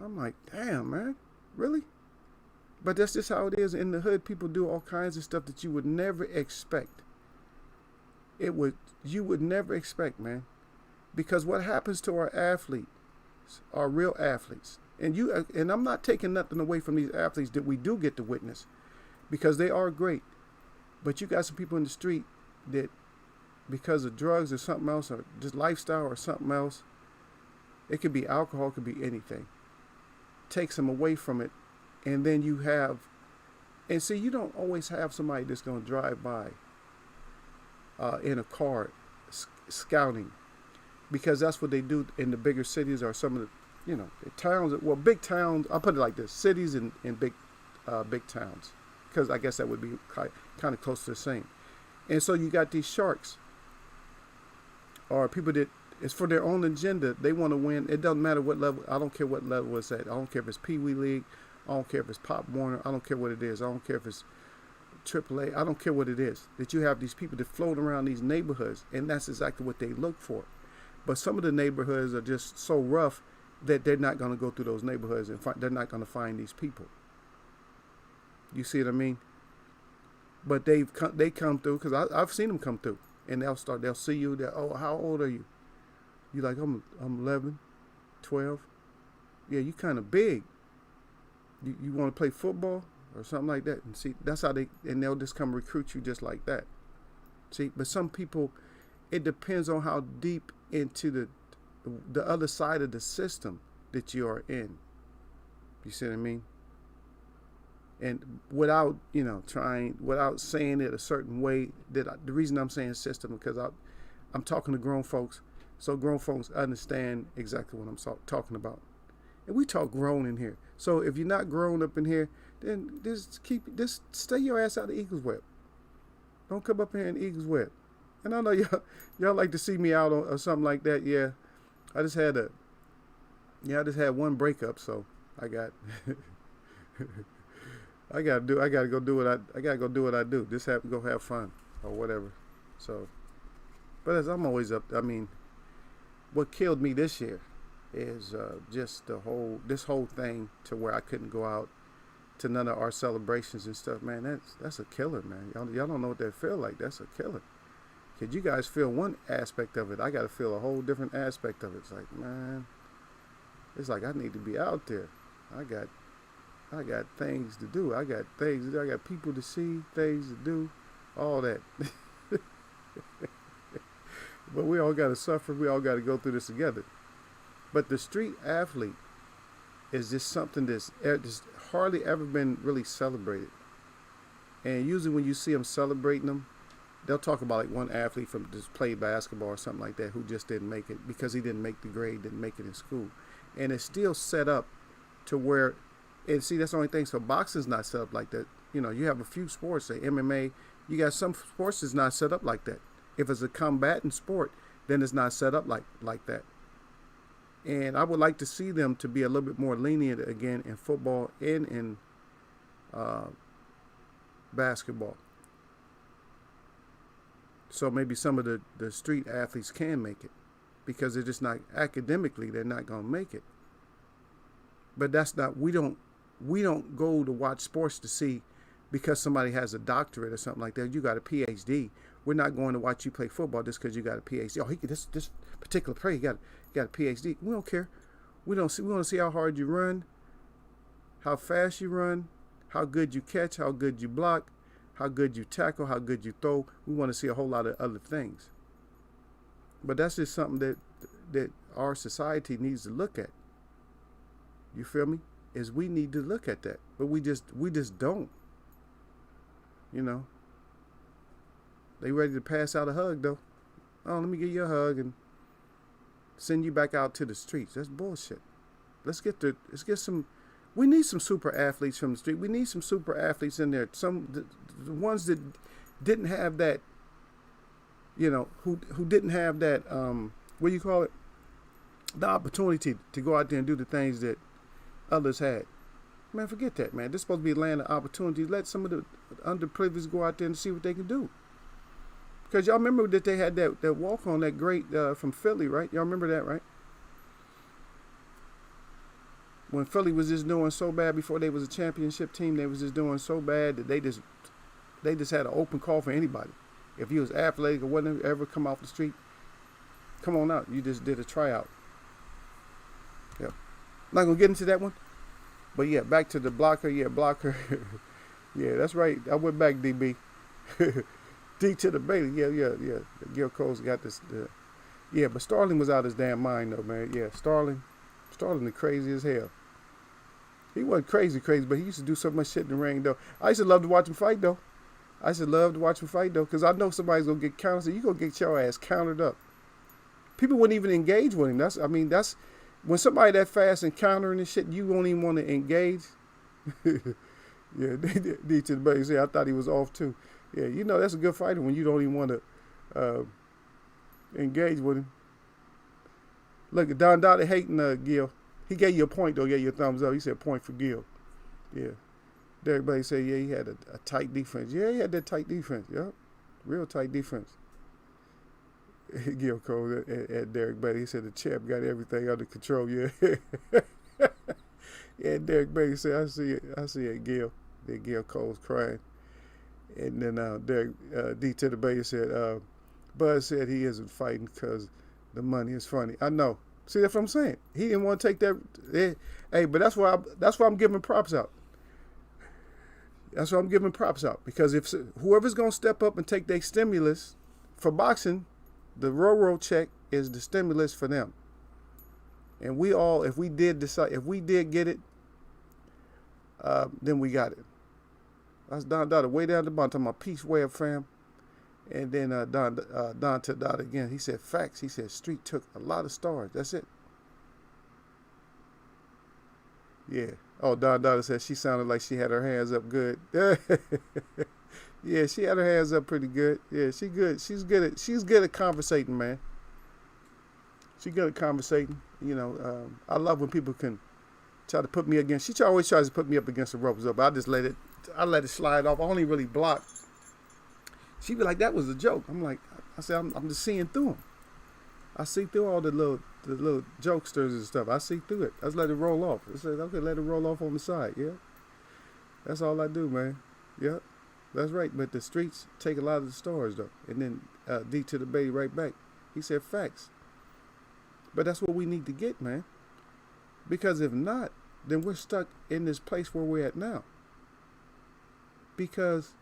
I'm like, damn, man, really? But that's just how it is in the hood. People do all kinds of stuff that you would never expect. you would never expect, man. Because what happens to our athletes, our real athletes, and I'm not taking nothing away from these athletes that we do get to witness, because they are great. But you got some people in the street that, because of drugs or something else, or just lifestyle or something else, it could be alcohol, it could be anything, takes them away from it. And then you have, and see, you don't always have somebody that's going to drive by in a car scouting, because that's what they do in the bigger cities or some of the, the towns. Well, big towns, I'll put it like this: cities and big towns, because I guess that would be kind of close to the same. And so you got these sharks, or people that it's for their own agenda. They want to win. It doesn't matter what level. I don't care what level it's at. I don't care if it's Pee Wee League. I don't care if it's Pop Warner. I don't care what it is. I don't care if it's AAA. I don't care what it is. That you have these people that float around these neighborhoods, and that's exactly what they look for. But some of the neighborhoods are just so rough that they're not going to go through those neighborhoods, and they're not going to find these people. You see what I mean? But they come through, because I've seen them come through, and they'll see you. Oh, how old are you? You like, I'm 11, 12. Yeah, you kind of big. You want to play football or something like that? And see, that's how and they'll just come recruit you just like that. See, but some people, it depends on how deep into the other side of the system that you are in. You see what I mean? And without, without saying it a certain way, the reason I'm saying system, because I'm talking to grown folks, so grown folks understand exactly what I'm talking about. And we talk grown in here. So if you're not grown up in here, then just stay your ass out of Eagles Web. Don't come up here in Eagles Web. And I know y'all like to see me out or something like that. Yeah, I just had one breakup, so I gotta go do what I do. Just go have fun or whatever. So, but as I'm always up, I mean, what killed me this year is just this whole thing to where I couldn't go out to none of our celebrations and stuff. Man, that's a killer, man. Y'all don't know what that feel like. That's a killer. Cause you guys feel one aspect of it, I gotta feel a whole different aspect of it. It's like, man, it's like I need to be out there. I got things to do. I got people to see, things to do, all that. But we all got to suffer. We all got to go through this together. But the street athlete is just something that's hardly ever been really celebrated. And usually when you see them celebrating them, they'll talk about like one athlete from just played basketball or something like that who just didn't make it because he didn't make the grade, didn't make it in school. And it's still set up to where, and see, that's the only thing. So boxing's not set up like that. You have a few sports, say MMA. You got some sports that's not set up like that. If it's a combatant sport, then it's not set up like that. And I would like to see them to be a little bit more lenient again in football and in basketball. So maybe some of the street athletes can make it, because they're just not academically, they're not going to make it. But that's not, we don't go to watch sports to see because somebody has a doctorate or something like that. You got a PhD. We're not going to watch you play football just because you got a PhD. Oh, this particular player got a PhD. We don't care. We want to see how hard you run, how fast you run, how good you catch, how good you block, how good you tackle, how good you throw. We want to see a whole lot of other things. But that's just something that our society needs to look at. You feel me? Is we need to look at that, but we just don't. They ready to pass out a hug though. Oh, let me give you a hug and send you back out to the streets. That's bullshit. Let's get some. We need some super athletes from the street. We need some super athletes in there. The ones that didn't have that. Who didn't have that. What do you call it? The opportunity to go out there and do the things that others had. Man, forget that, man. This is supposed to be a land of opportunities. Let some of the underprivileged go out there and see what they can do. Because y'all remember that they had that walk-on, that great from Philly, right? Y'all remember that, right? When Philly was just doing so bad before they was a championship team, they was just doing so bad that they just had an open call for anybody. If you was athletic or whatever, come off the street, come on out. You just did a tryout. Yeah. Not gonna get into that one. But yeah, back to the blocker. Yeah, blocker. Yeah, that's right. I went back, DB. D to the Bailey. Yeah. Gil Cole's got this. Yeah, but Starling was out his damn mind though, man. Yeah, Starling the crazy as hell. He wasn't crazy, but he used to do so much shit in the ring though. I used to love to watch him fight though. Because I know somebody's gonna get countered. So you gonna get your ass countered up. People wouldn't even engage with him. That's when somebody that fast and countering and shit, you won't even want to engage. Yeah, D to the Bailey said I thought he was off too. Yeah, you know that's a good fighter when you don't even want to engage with him. Look, Don Dottie hating Gil. He gave you a point though. Gave you a thumbs up. He said point for Gil. Yeah. Derek Bailey said yeah he had a tight defense. Yeah, he had that tight defense. Yep, real tight defense. Gil Cole at Derek Bailey. He said the champ got everything under control. Yeah. Yeah, Derek Bailey said I see it, Gil. Then Gil Cole's crying. And then Derek D to the Bailey said Bud said he isn't fighting because the money is funny. I know. See, that's what I'm saying. He didn't want to take that. Hey, but that's why I'm giving props out. That's why I'm giving props out. Because if whoever's going to step up and take their stimulus for boxing, the Roro check is the stimulus for them. And we all, if we did get it, then we got it. That's Don Dada way down the bottom talking about peace, way up, fam. And then Don to Dada again. He said facts. He said Street took a lot of stars. That's it. Yeah. Oh, Don Dada said she sounded like she had her hands up good. Yeah, she had her hands up pretty good. Yeah, she good. She's good at conversating, man. She's good at conversating. You know, I love when people can try to put me against. She always tries to put me up against the ropes, but I just let it slide off. I only really block. She be like, that was a joke. I'm like, I said, I'm just seeing through them. I see through all the little jokesters and stuff. I see through it. I just let it roll off. I said, okay, let it roll off on the side. Yeah, that's all I do, man. Yeah, that's right. But the streets take a lot of the stars though. And then D to the Bailey right back. He said facts. But that's what we need to get, man. Because if not, then we're stuck in this place where we're at now. Because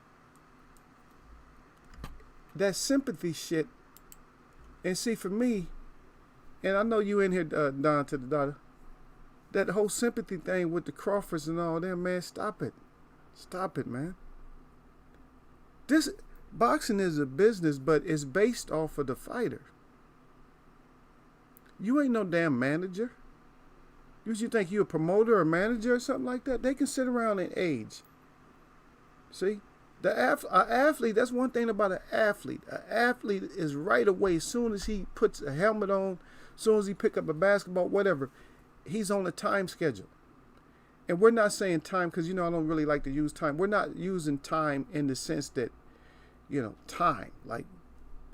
that sympathy shit, and see for me, and I know you in here, Don to the daughter, that whole sympathy thing with the Crawfords and all them, man, stop it. Stop it, man. This boxing is a business, but it's based off of the fighter. You ain't no damn manager. You think you a promoter or manager or something like that? They can sit around and age. See? An athlete, that's one thing about an athlete. An athlete is right away, as soon as he puts a helmet on, as soon as he pick up a basketball, whatever, he's on a time schedule. And we're not saying time, because, you know, I don't really like to use time. We're not using time in the sense that, you know, time, like,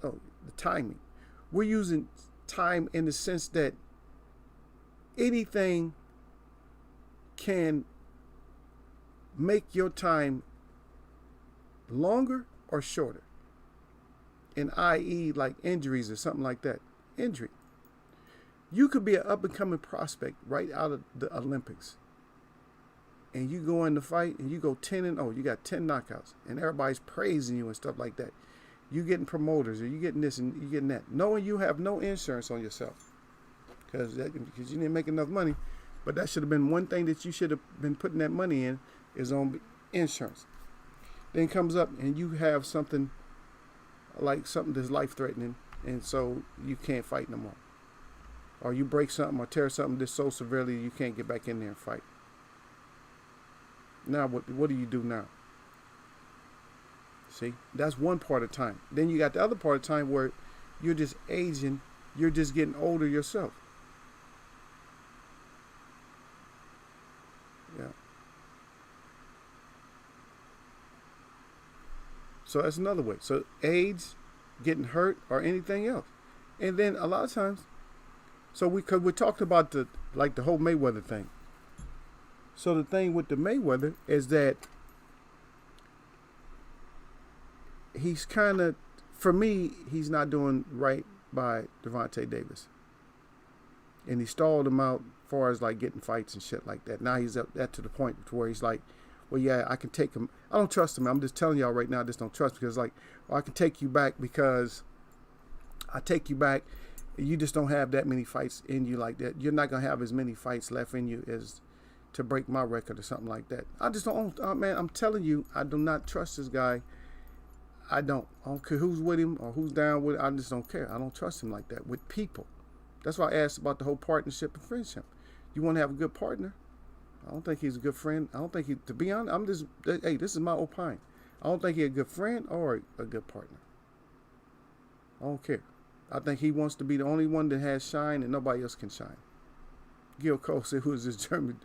oh, the timing. We're using time in the sense that anything can make your time longer or shorter, and i.e. like injuries or something like that. Injury. You could be an up-and-coming prospect right out of the Olympics, and you go in the fight and you go 10-0. You got 10 knockouts, and everybody's praising you and stuff like that. You getting promoters, or you getting this and you getting that, knowing you have no insurance on yourself because you didn't make enough money. But that should have been one thing that you should have been putting that money in, is on insurance. Then comes up and you have something like something that's life-threatening, and so you can't fight no more. Or you break something or tear something that's so severely you can't get back in there and fight. Now what do you do now? See, that's one part of time. Then you got the other part of time where you're just aging, you're just getting older yourself. Yeah. So that's another way. So age, getting hurt, or anything else. And then a lot of times, so we talked about the whole Mayweather thing. So the thing with the Mayweather is that he's kind of For me, he's not doing right by Devontae Davis. And he stalled him out as far as like getting fights and shit like that. Now he's up that to the point where he's like, well, yeah, I can take him. I don't trust him. I'm just telling y'all right now, I just don't trust, because like, well, I can take you back because I take you back. You just don't have that many fights in you like that. You're not going to have as many fights left in you as to break my record or something like that. I just don't, man, I'm telling you, I do not trust this guy. I don't care who's with him or who's down with it. I just don't care. I don't trust him like that with people. That's why I asked about the whole partnership and friendship. You want to have a good partner? I don't think he's a good friend. I don't think he, to be honest, hey, this is my opinion. I don't think he's a good friend or a good partner. I don't care. I think he wants to be the only one that has shine and nobody else can shine. Gil Cole said, who is this German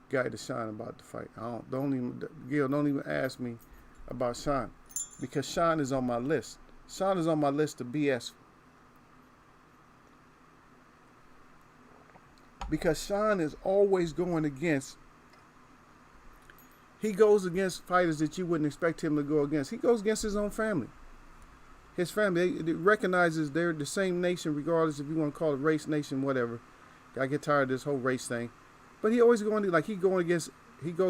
guy to shine about the fight? Gil, don't even ask me about Sean, because Sean is on my list. Sean is on my list of BS. Because Sean is always going against, he goes against fighters that you wouldn't expect him to go against. He goes against his own family. His family, they recognizes they're the same nation, regardless if you want to call it race, nation, whatever. I get tired of this whole race thing. But he always going to, like, he goes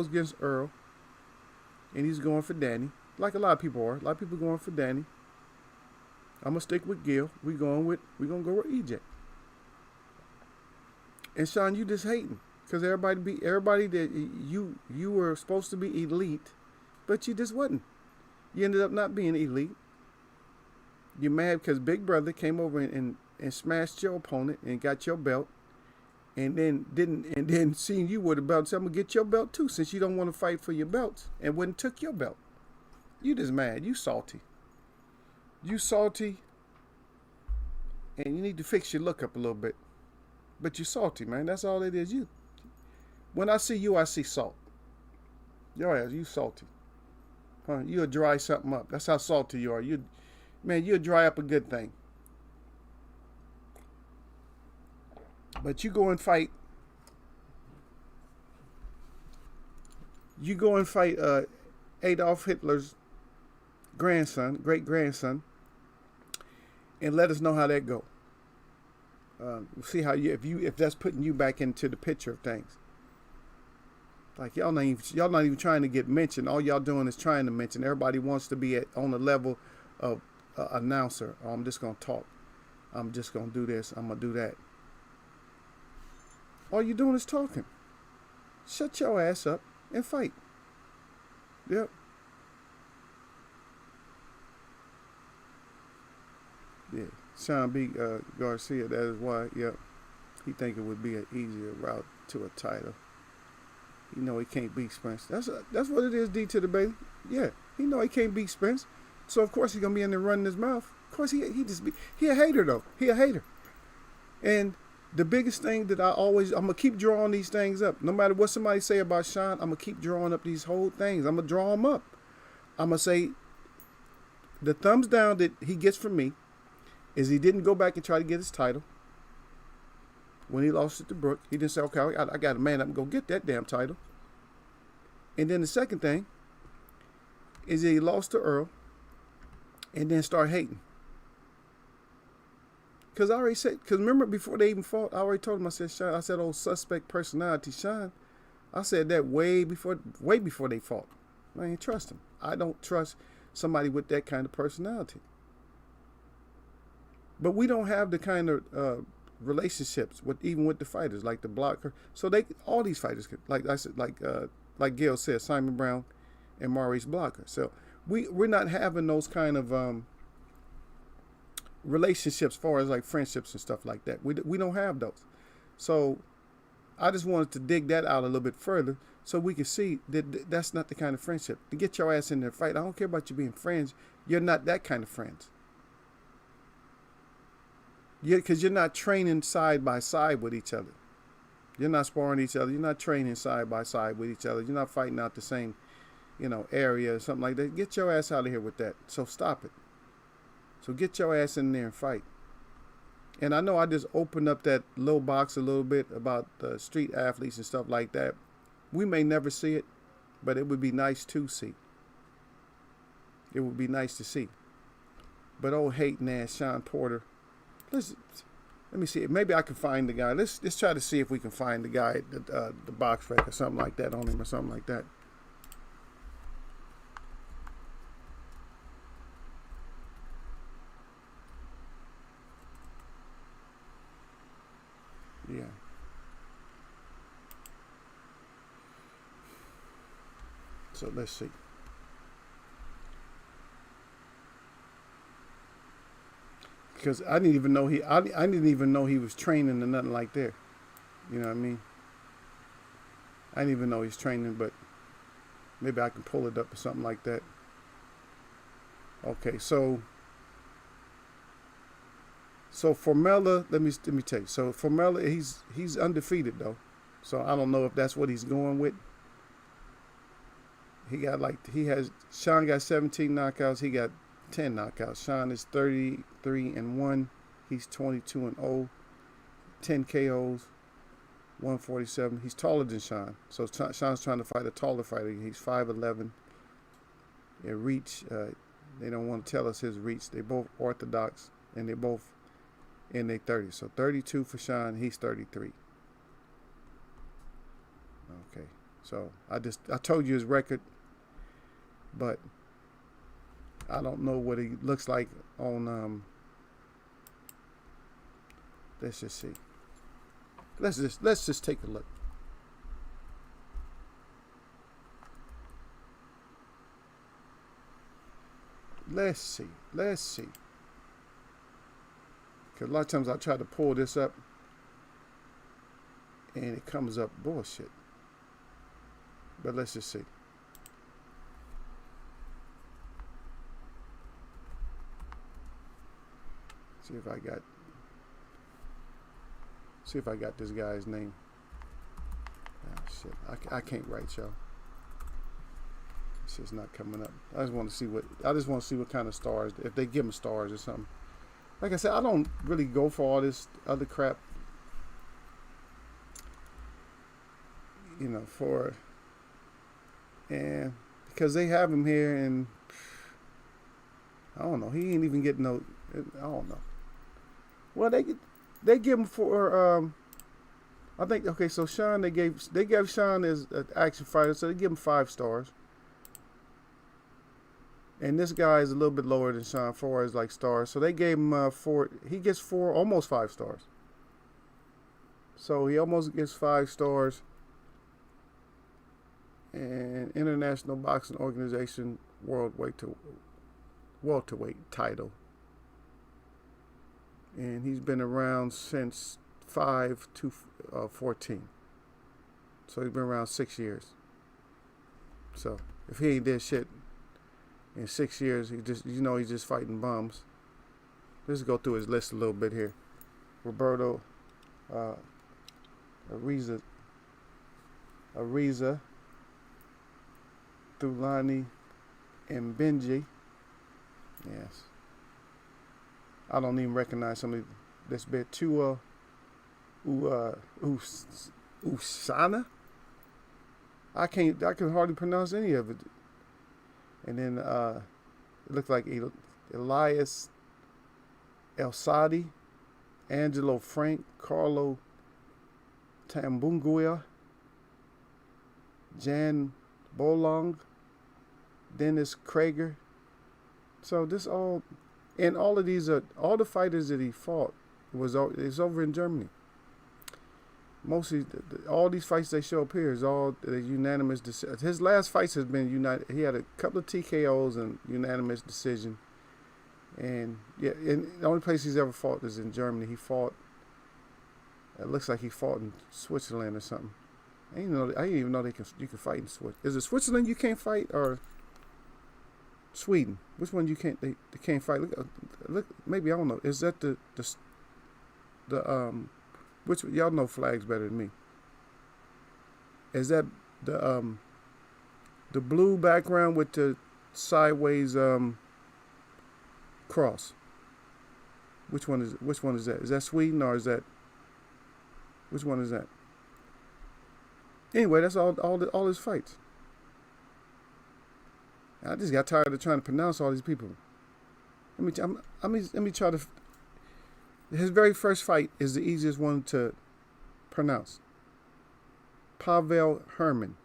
against Earl. And he's going for Danny. Like a lot of people are. A lot of people going for Danny. I'm going to stick with Gil. We're going to go with EJ. And Sean, you just hating. Because everybody that you were supposed to be elite, but you just wasn't. You ended up not being elite. You're mad because Big Brother came over and smashed your opponent and got your belt, and then seeing you with the belt, said, I'm gonna get your belt too, since you don't want to fight for your belts, and went and took your belt. You just mad. You salty. You salty, and you need to fix your look up a little bit. But you salty, man. That's all it is. You. When I see you, I see salt. Your ass, you salty. Huh? You'll dry something up. That's how salty you are. Man, you'll dry up a good thing. But you go and fight. You go and fight Adolf Hitler's grandson, great grandson, and let us know how that go. See how if that's putting you back into the picture of things. Like y'all not even trying to get mentioned. All y'all doing is trying to mention. Everybody wants to be on the level of announcer. Oh, I'm just gonna talk. I'm just gonna do this. I'm gonna do that. All you doing is talking. Shut your ass up and fight. Yep. Yeah. Sean B. Garcia. That is why. Yep. He think it would be an easier route to a title. You know he can't beat Spence. That's what it is. D to the baby. Yeah. He know he can't beat Spence. So of course he's gonna be in there running his mouth. Of course he a hater though. He a hater. And the biggest thing that I'm gonna keep drawing these things up. No matter what somebody say about Sean, I'm gonna keep drawing up these whole things. I'm gonna draw them up. I'm gonna say the thumbs down that he gets from me is he didn't go back and try to get his title. When he lost it to Brooke, he didn't say, okay, I got to man up and go get that damn title. And then the second thing is that he lost to Earl and then start hating. Because I already said, because remember before they even fought, I already told him, I said, Sean, I said, oh, suspect personality, Sean. I said that way before they fought. I ain't trust him. I don't trust somebody with that kind of personality. But we don't have the kind of relationships even with the fighters, like the blocker. So all these fighters, like I said, like Gail said, Simon Brown and Maurice Blocker. So we're not having those kind of relationships, as far as like friendships and stuff like that. We don't have those. So I just wanted to dig that out a little bit further so we can see that that's not the kind of friendship. To get your ass in there and fight, I don't care about you being friends. You're not that kind of friends. Because you're not training side by side with each other. You're not sparring each other. You're not training side by side with each other. You're not fighting out the same, area or something like that. Get your ass out of here with that. So stop it. So get your ass in there and fight. And I know I just opened up that little box a little bit about the street athletes and stuff like that. We may never see it, but it would be nice to see. It would be nice to see. But old hating ass Sean Porter. Let's Let me see. Maybe I can find the guy. Let's try to see if we can find the guy at the box rec or something like that on him or something like that. Yeah. So let's see. Because I didn't even know I didn't even know he was training or nothing like that. You know what I mean? I didn't even know he's training, but maybe I can pull it up or something like that. Okay, so Formella, let me tell you. So Formella, he's undefeated though. So I don't know if that's what he's going with. Sean got 17 knockouts. He got 10 knockouts. Sean is 33-1. He's 22-0. 10 KOs. 147. He's taller than Sean. So Sean's trying to fight a taller fighter. He's 5'11". Yeah, reach. They don't want to tell us his reach. They both orthodox and they both in their 30s. So 32 for Sean. He's 33. Okay. So I told you his record, but I don't know what he looks like on. Let's just see. Let's just take a look. Let's see. Because a lot of times I try to pull this up and it comes up bullshit. But let's just see. See if I got this guy's name. Oh shit. I can't write, y'all. It's just not coming up. I just want to see what kind of stars, if they give them stars or something. Like I said, I don't really go for all this other crap. You know, and because they have him here, and I don't know, he ain't even getting no. I don't know. Well, they give him for I think, okay, so Sean, they gave Sean as an action fighter, so they give him 5 stars. And this guy is a little bit lower than Sean, 4 is like stars. So they gave him 4. He gets 4, almost 5 stars. So he almost gets 5 stars. And International Boxing Organization welterweight title. And he's been around since 5 to 14. So he's been around 6 years. So if he ain't did shit in 6 years, he's just fighting bums. Let's go through his list a little bit here. Roberto Ariza Thulani and Benji. Yes. I don't even recognize some of this bit. Tua Usana. I can hardly pronounce any of it. And then it looked like Elias El Sadi, Angelo Frank, Carlo Tambunguia, Jan Bolong, Dennis Krager. So this all, and all of these are all the fighters that he fought is over in Germany. Mostly, all these fights they show up here is all the unanimous decision. His last fights has been united. He had a couple of TKOs and unanimous decision. And yeah, and the only place he's ever fought is in Germany. He fought. It looks like he fought in Switzerland or something. I didn't even know you can fight in Switzerland. Is it Switzerland you can't fight, or Sweden? Which one you can't? They can't fight. Look. Maybe I don't know. Is that the which y'all know flags better than me? Is that the blue background with the sideways cross? Which one is that? Is that Sweden, or is that? Which one is that? Anyway, that's all his fights. I just got tired of trying to pronounce all these people. let me try to. His very first fight is the easiest one to pronounce. Pavel Herman.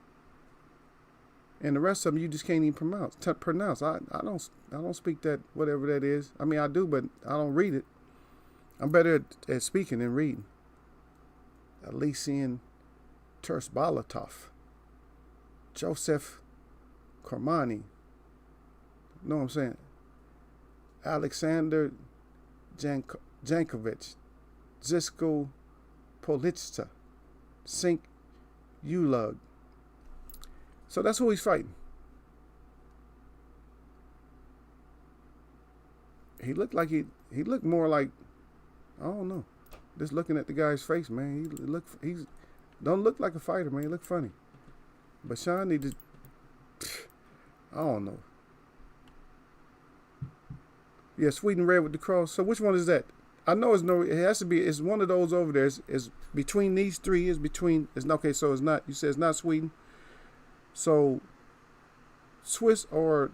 And the rest of them you just can't even pronounce. I don't speak that, whatever that is. I mean, I do, but I don't read it. I'm better at speaking than reading. Elysian Tersbalatov. Joseph Kormani. Know what I'm saying? Alexander Jankovic. Zisko Politsa. Sink Ulug. So that's who he's fighting. He looked more like, I don't know. Just looking at the guy's face, man, he's don't look like a fighter, man. He look funny. But Sean needed, I don't know. Yeah, Sweden red with the cross. So which one is that? I know it has to be, it's one of those over there. It's between these three, okay, so it's not, you said it's not Sweden. So, Swiss or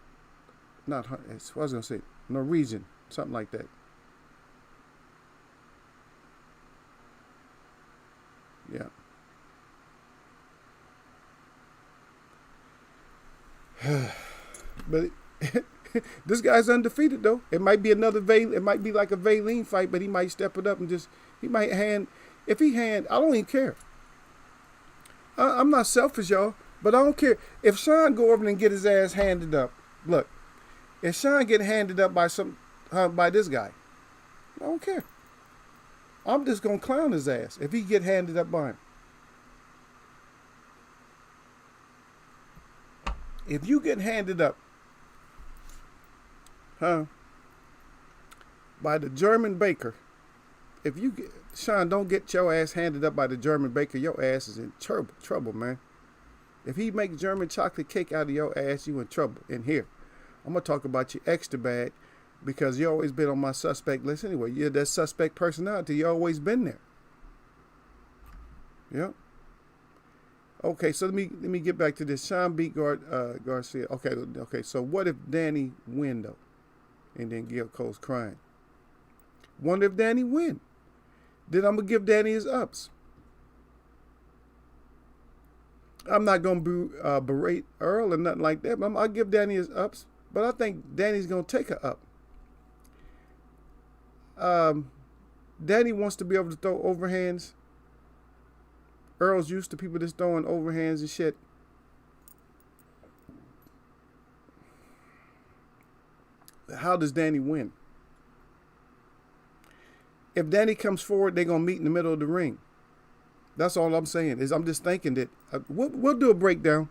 not? I was gonna say Norwegian, something like that. Yeah. But this guy's undefeated though. It might be It might be like a Valine fight, but he might step it up and he might hand. If he hand, I don't even care. I'm not selfish, y'all. But I don't care. If Sean go over and get his ass handed up, look, if Sean get handed up by by this guy, I don't care. I'm just going to clown his ass if he get handed up by him. If you get handed up, by the German baker, Sean, don't get your ass handed up by the German baker, your ass is in trouble, man. If he make German chocolate cake out of your ass, you in trouble. And here, I'm going to talk about your extra bag because you always been on my suspect list anyway. You're that suspect personality. You always been there. Yeah. Okay, so let me get back to this. Sean beat Garcia. Okay. So what if Danny win, though? And then Gil Cole's crying. Wonder if Danny win. Then I'm going to give Danny his ups. I'm not going to berate Earl or nothing like that, but I'll give Danny his ups. But I think Danny's going to take a up. Danny wants to be able to throw overhands. Earl's used to people just throwing overhands and shit. How does Danny win? If Danny comes forward, they're going to meet in the middle of the ring. That's all I'm saying. I'm just thinking that we'll do a breakdown.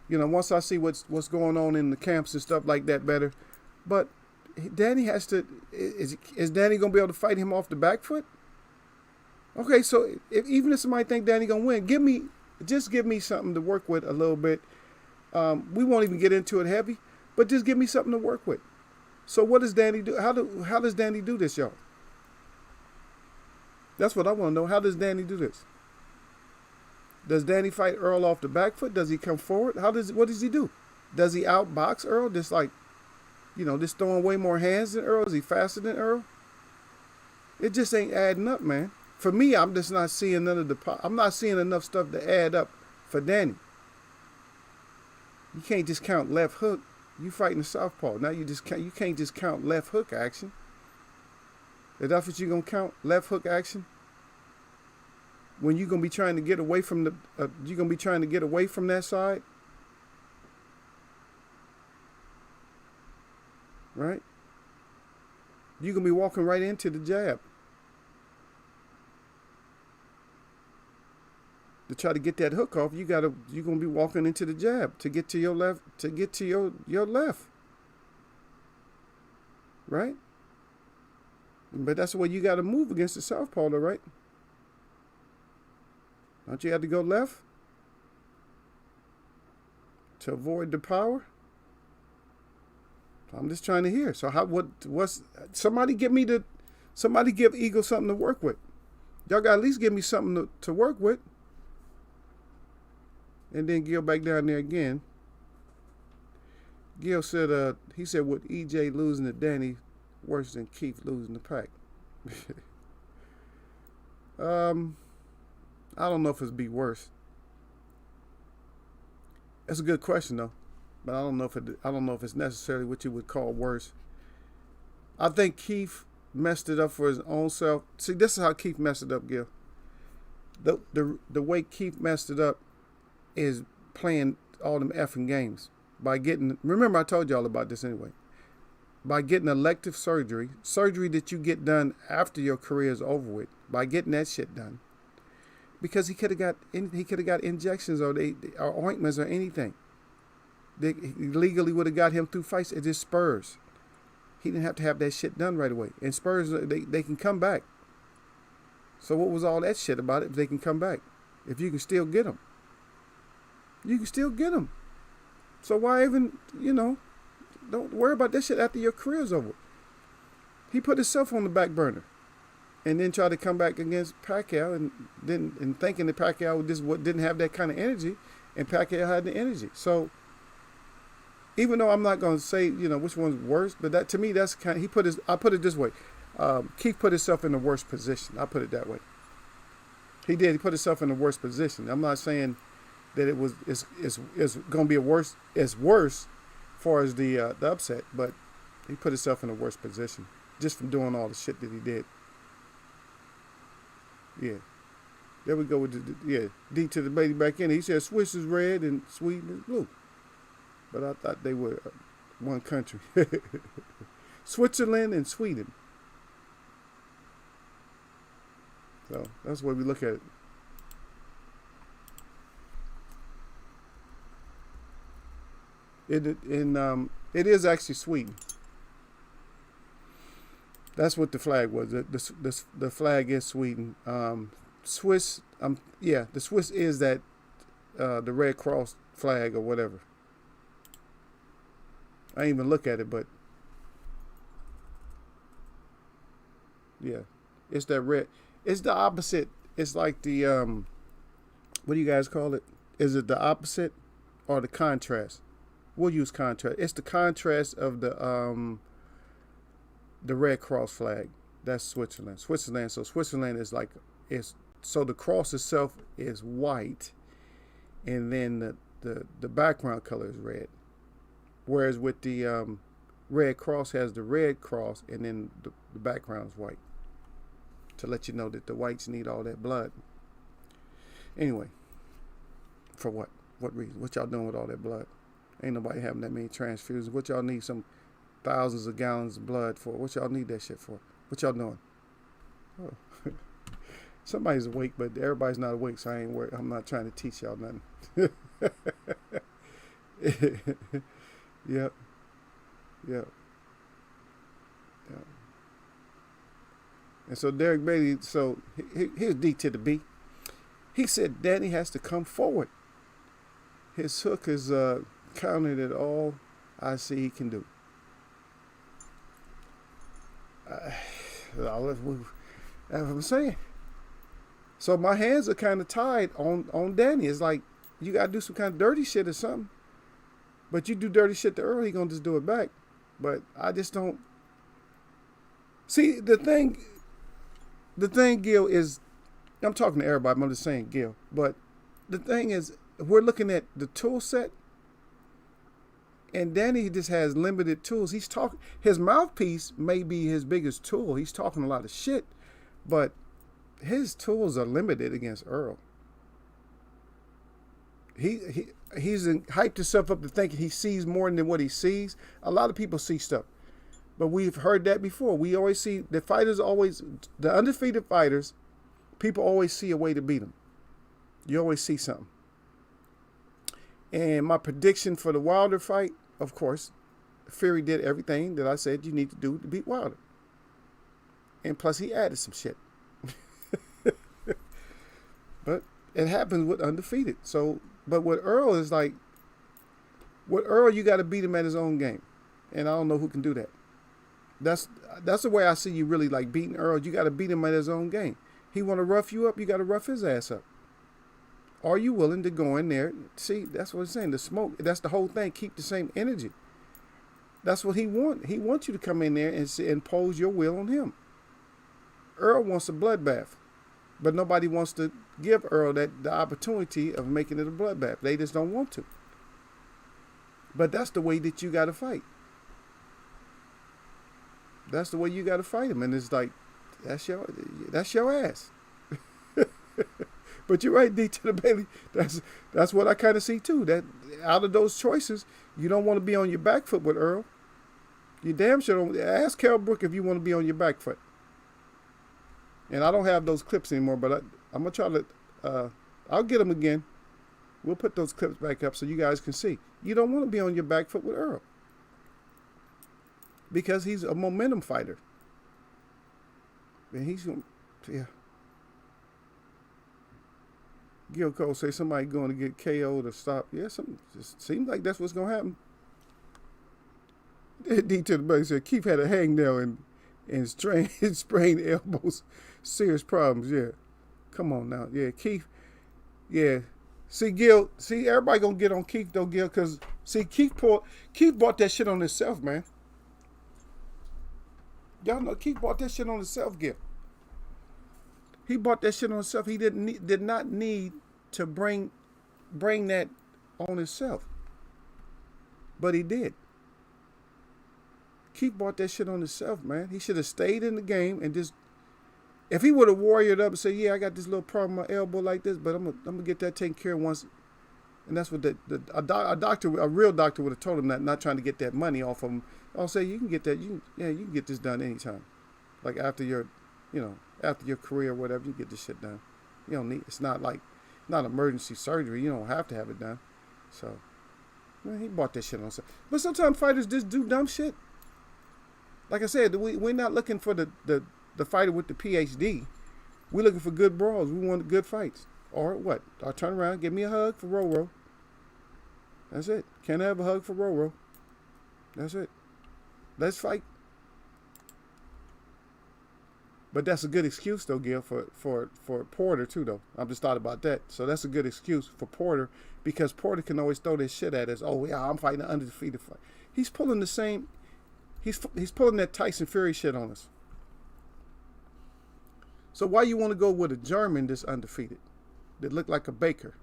Once I see what's going on in the camps and stuff like that better. But Danny has to. Is Danny gonna be able to fight him off the back foot? Okay, so even if somebody think Danny gonna win, give me something to work with a little bit. We won't even get into it heavy, but just give me something to work with. So what does Danny do? How does Danny do this, y'all? That's what I want to know. How does Danny do this? Does Danny fight Earl off the back foot? Does he come forward? What does he do? Does he outbox Earl? Just just throwing way more hands than Earl? Is he faster than Earl? It just ain't adding up, man. For me, I'm just not seeing I'm not seeing enough stuff to add up for Danny. You can't just count left hook. You fighting the southpaw. Now you can't just count left hook action. Is that what you're gonna count? Left hook action? When you're gonna be trying to get away from that side, right? You're gonna be walking right into the jab to try to get that hook off. You're gonna be walking into the jab to get to your left, your left, right? But that's the way you got to move against the southpaw, though, right? Don't you have to go left to avoid the power? I'm just trying to hear. So somebody give Eagle something to work with. Y'all got to at least give me something to work with. And then Gil back down there again. Gil said, with EJ losing to Danny, worse than Keith losing the pack? I don't know if it'd be worse. That's a good question though, but I don't know if it's necessarily what you would call worse. I think Keith messed it up for his own self. See, this is how Keith messed it up, Gil. The way Keith messed it up is playing all them effing games by getting. Remember, I told y'all about this anyway. By getting elective surgery that you get done after your career is over with, by getting that shit done, because he could have got injections or ointments or anything. They legally would have got him through fights. It just Spurs. He didn't have to have that shit done right away. And Spurs, they can come back. So what was all that shit about it if they can come back? If you can still get them. You can still get them. So why even, don't worry about that shit after your career's over. He put himself on the back burner. And then tried to come back against Pacquiao and thinking that Pacquiao didn't have that kind of energy. And Pacquiao had the energy. So even though I'm not going to say, which one's worse, but that to me, that's kind of, I put it this way. Keith put himself in the worst position. I put it that way. He did. He put himself in the worst position. I'm not saying that it's going to be worse as far as the upset, but he put himself in the worst position just from doing all the shit that he did. Yeah. There we go with D to the baby back in. He said Swiss is red and Sweden is blue. But I thought they were one country. Switzerland and Sweden. So that's the way we look at it. It is actually Sweden. That's what the flag was. The flag is Sweden. Swiss. The Swiss is that the Red Cross flag or whatever. I didn't even look at it, but yeah, it's that red. It's the opposite. It's like the what do you guys call it? Is it the opposite or the contrast? We'll use contrast. It's the contrast of the Red Cross flag. That's Switzerland. So Switzerland is so the cross itself is white, and then the background color is red. Whereas with the Red Cross has the red cross, and then the background is white. To let you know that the whites need all that blood. Anyway, for what? What reason? What y'all doing with all that blood? Ain't nobody having that many transfusions. What y'all need some thousands of gallons of blood for? What y'all need that shit for? What y'all doing? Oh. Somebody's awake, but everybody's not awake, so I'm not trying to teach y'all nothing. Yep. And so Derek Bailey, here's D to the B. He said Danny has to come forward. His hook is counted at all I see he can do. That's what I'm saying. So my hands are kind of tied on Danny. It's like you got to do some kind of dirty shit or something. But you do dirty shit to Earl, he gonna just do it back. But I just don't see the thing. The thing, Gil, is I'm talking to everybody. I'm just saying, Gil. But the thing is, we're looking at the tool set, and Danny just has limited tools. His mouthpiece may be his biggest tool. He's talking a lot of shit, but his tools are limited against Earl. He's hyped himself up to thinking he sees more than what he sees. A lot of people see stuff, but we've heard that before. We always see the undefeated fighters. People always see a way to beat them. You always see something. And my prediction for the Wilder fight, of course, Fury did everything that I said you need to do to beat Wilder. And plus he added some shit. But it happens with undefeated. But with Earl is with Earl you got to beat him at his own game. And I don't know who can do that. That's the way I see you really beating Earl. You got to beat him at his own game. He want to rough you up, you got to rough his ass up. Are you willing to go in there? See, that's what I'm saying. The smoke, that's the whole thing. Keep the same energy. That's what he wants. He wants you to come in there and impose your will on him. Earl wants a bloodbath, but nobody wants to give Earl the opportunity of making it a bloodbath. They just don't want to. But that's the way that you got to fight. That's the way you got to fight him, and it's like that's your ass. But you're right, D to the Bailey. That's what I kind of see too. That out of those choices, you don't want to be on your back foot with Earl. You damn sure don't. Ask Carol Brook if you want to be on your back foot. And I don't have those clips anymore, but I'm gonna try to. I'll get them again. We'll put those clips back up so you guys can see. You don't want to be on your back foot with Earl because he's a momentum fighter, and he's gonna, yeah. Gil Cole say somebody going to get KO'd or stop. Yeah, something just seems like that's what's gonna happen. D to the Bailey said Keith had a hangnail and sprained elbows. Serious problems, yeah. Come on now. Yeah, Keith. Yeah. See, Gil, everybody gonna get on Keith though, Gil, because see, Keith bought that shit on himself, man. Y'all know Keith bought that shit on himself, Gil. He bought that shit on himself. He did not need to bring that on himself. But he did. Keith bought that shit on himself, man. He should have stayed in the game and just, if he would have warriored up and said, yeah, I got this little problem with my elbow like this, but I'm gonna get that taken care of once. And that's what a real doctor would have told him that, not trying to get that money off of him. I'll say you can get that, you can get this done anytime. Like after your career or whatever, you get this shit done. You don't need, it's not emergency surgery. You don't have to have it done. So, man, he bought that shit on himself. But sometimes fighters just do dumb shit. Like I said, we're not looking for the fighter with the PhD. We're looking for good brawls. We want good fights. Or what? I'll turn around, give me a hug for Roro. That's it. Can I have a hug for Roro? That's it. Let's fight. But that's a good excuse though, Gil, for Porter too though. I've just thought about that. So that's a good excuse for Porter because Porter can always throw this shit at us. Oh yeah, I'm fighting an undefeated fight. He's pulling the same. He's pulling that Tyson Fury shit on us. So why you want to go with a German that's undefeated, that look like a baker,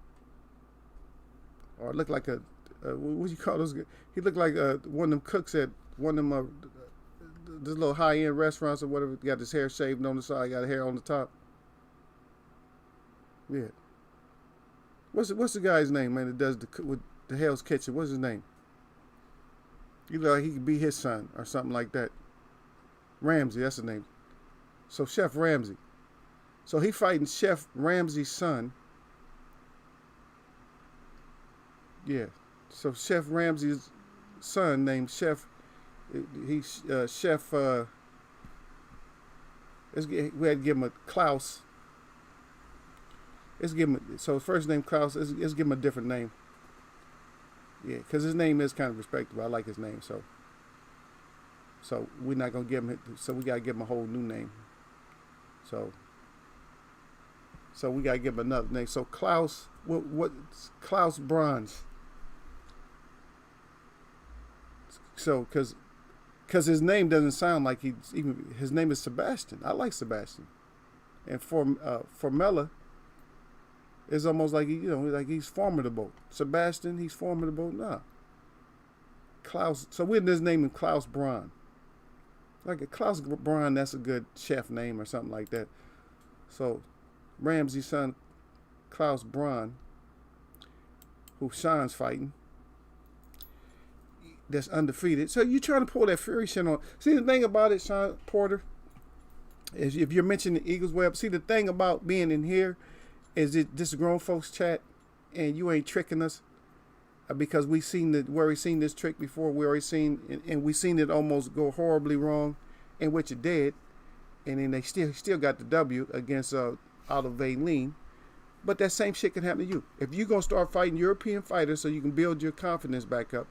or look like a what do you call those? He looked like one of them cooks at one of them this little high-end restaurants or whatever. Got his hair shaved on the side, got hair on the top. Yeah. What's the guy's name, man? That does with the Hell's Kitchen? What's his name? You know, he could be his son or something like that. Ramsey, that's his name. So Chef Ramsey. So he fighting Chef Ramsey's son. Yeah. So Chef Ramsey's son named Chef. He's Chef. We had to give him a Klaus. Let's give him. So his first name Klaus. Let's give him a different name. Yeah, because his name is kind of respectable. I like his name, so we're not gonna give him. So we gotta give him a whole new name. So we gotta give him another name. So Klaus, what Klaus Bronze. So because his name doesn't sound like his name is Sebastian. I like Sebastian, and Formella. It's almost like like he's formidable. Sebastian, he's formidable. Nah. Klaus. So we're just naming Klaus Braun. Like a Klaus Braun, that's a good chef name or something like that. So Ramsey's son, Klaus Braun, who Sean's fighting, that's undefeated. So you trying to pull that Fury shit on. See, the thing about it, Sean Porter, is if you're mentioning the Eagles Web, see the thing about being in here, is it this grown folks chat, and you ain't tricking us, because we already seen this trick before. We already seen, and we seen it almost go horribly wrong, in which it did, and then they still got the W against Otto Vaylin. But that same shit can happen to you if you gonna start fighting European fighters so you can build your confidence back up.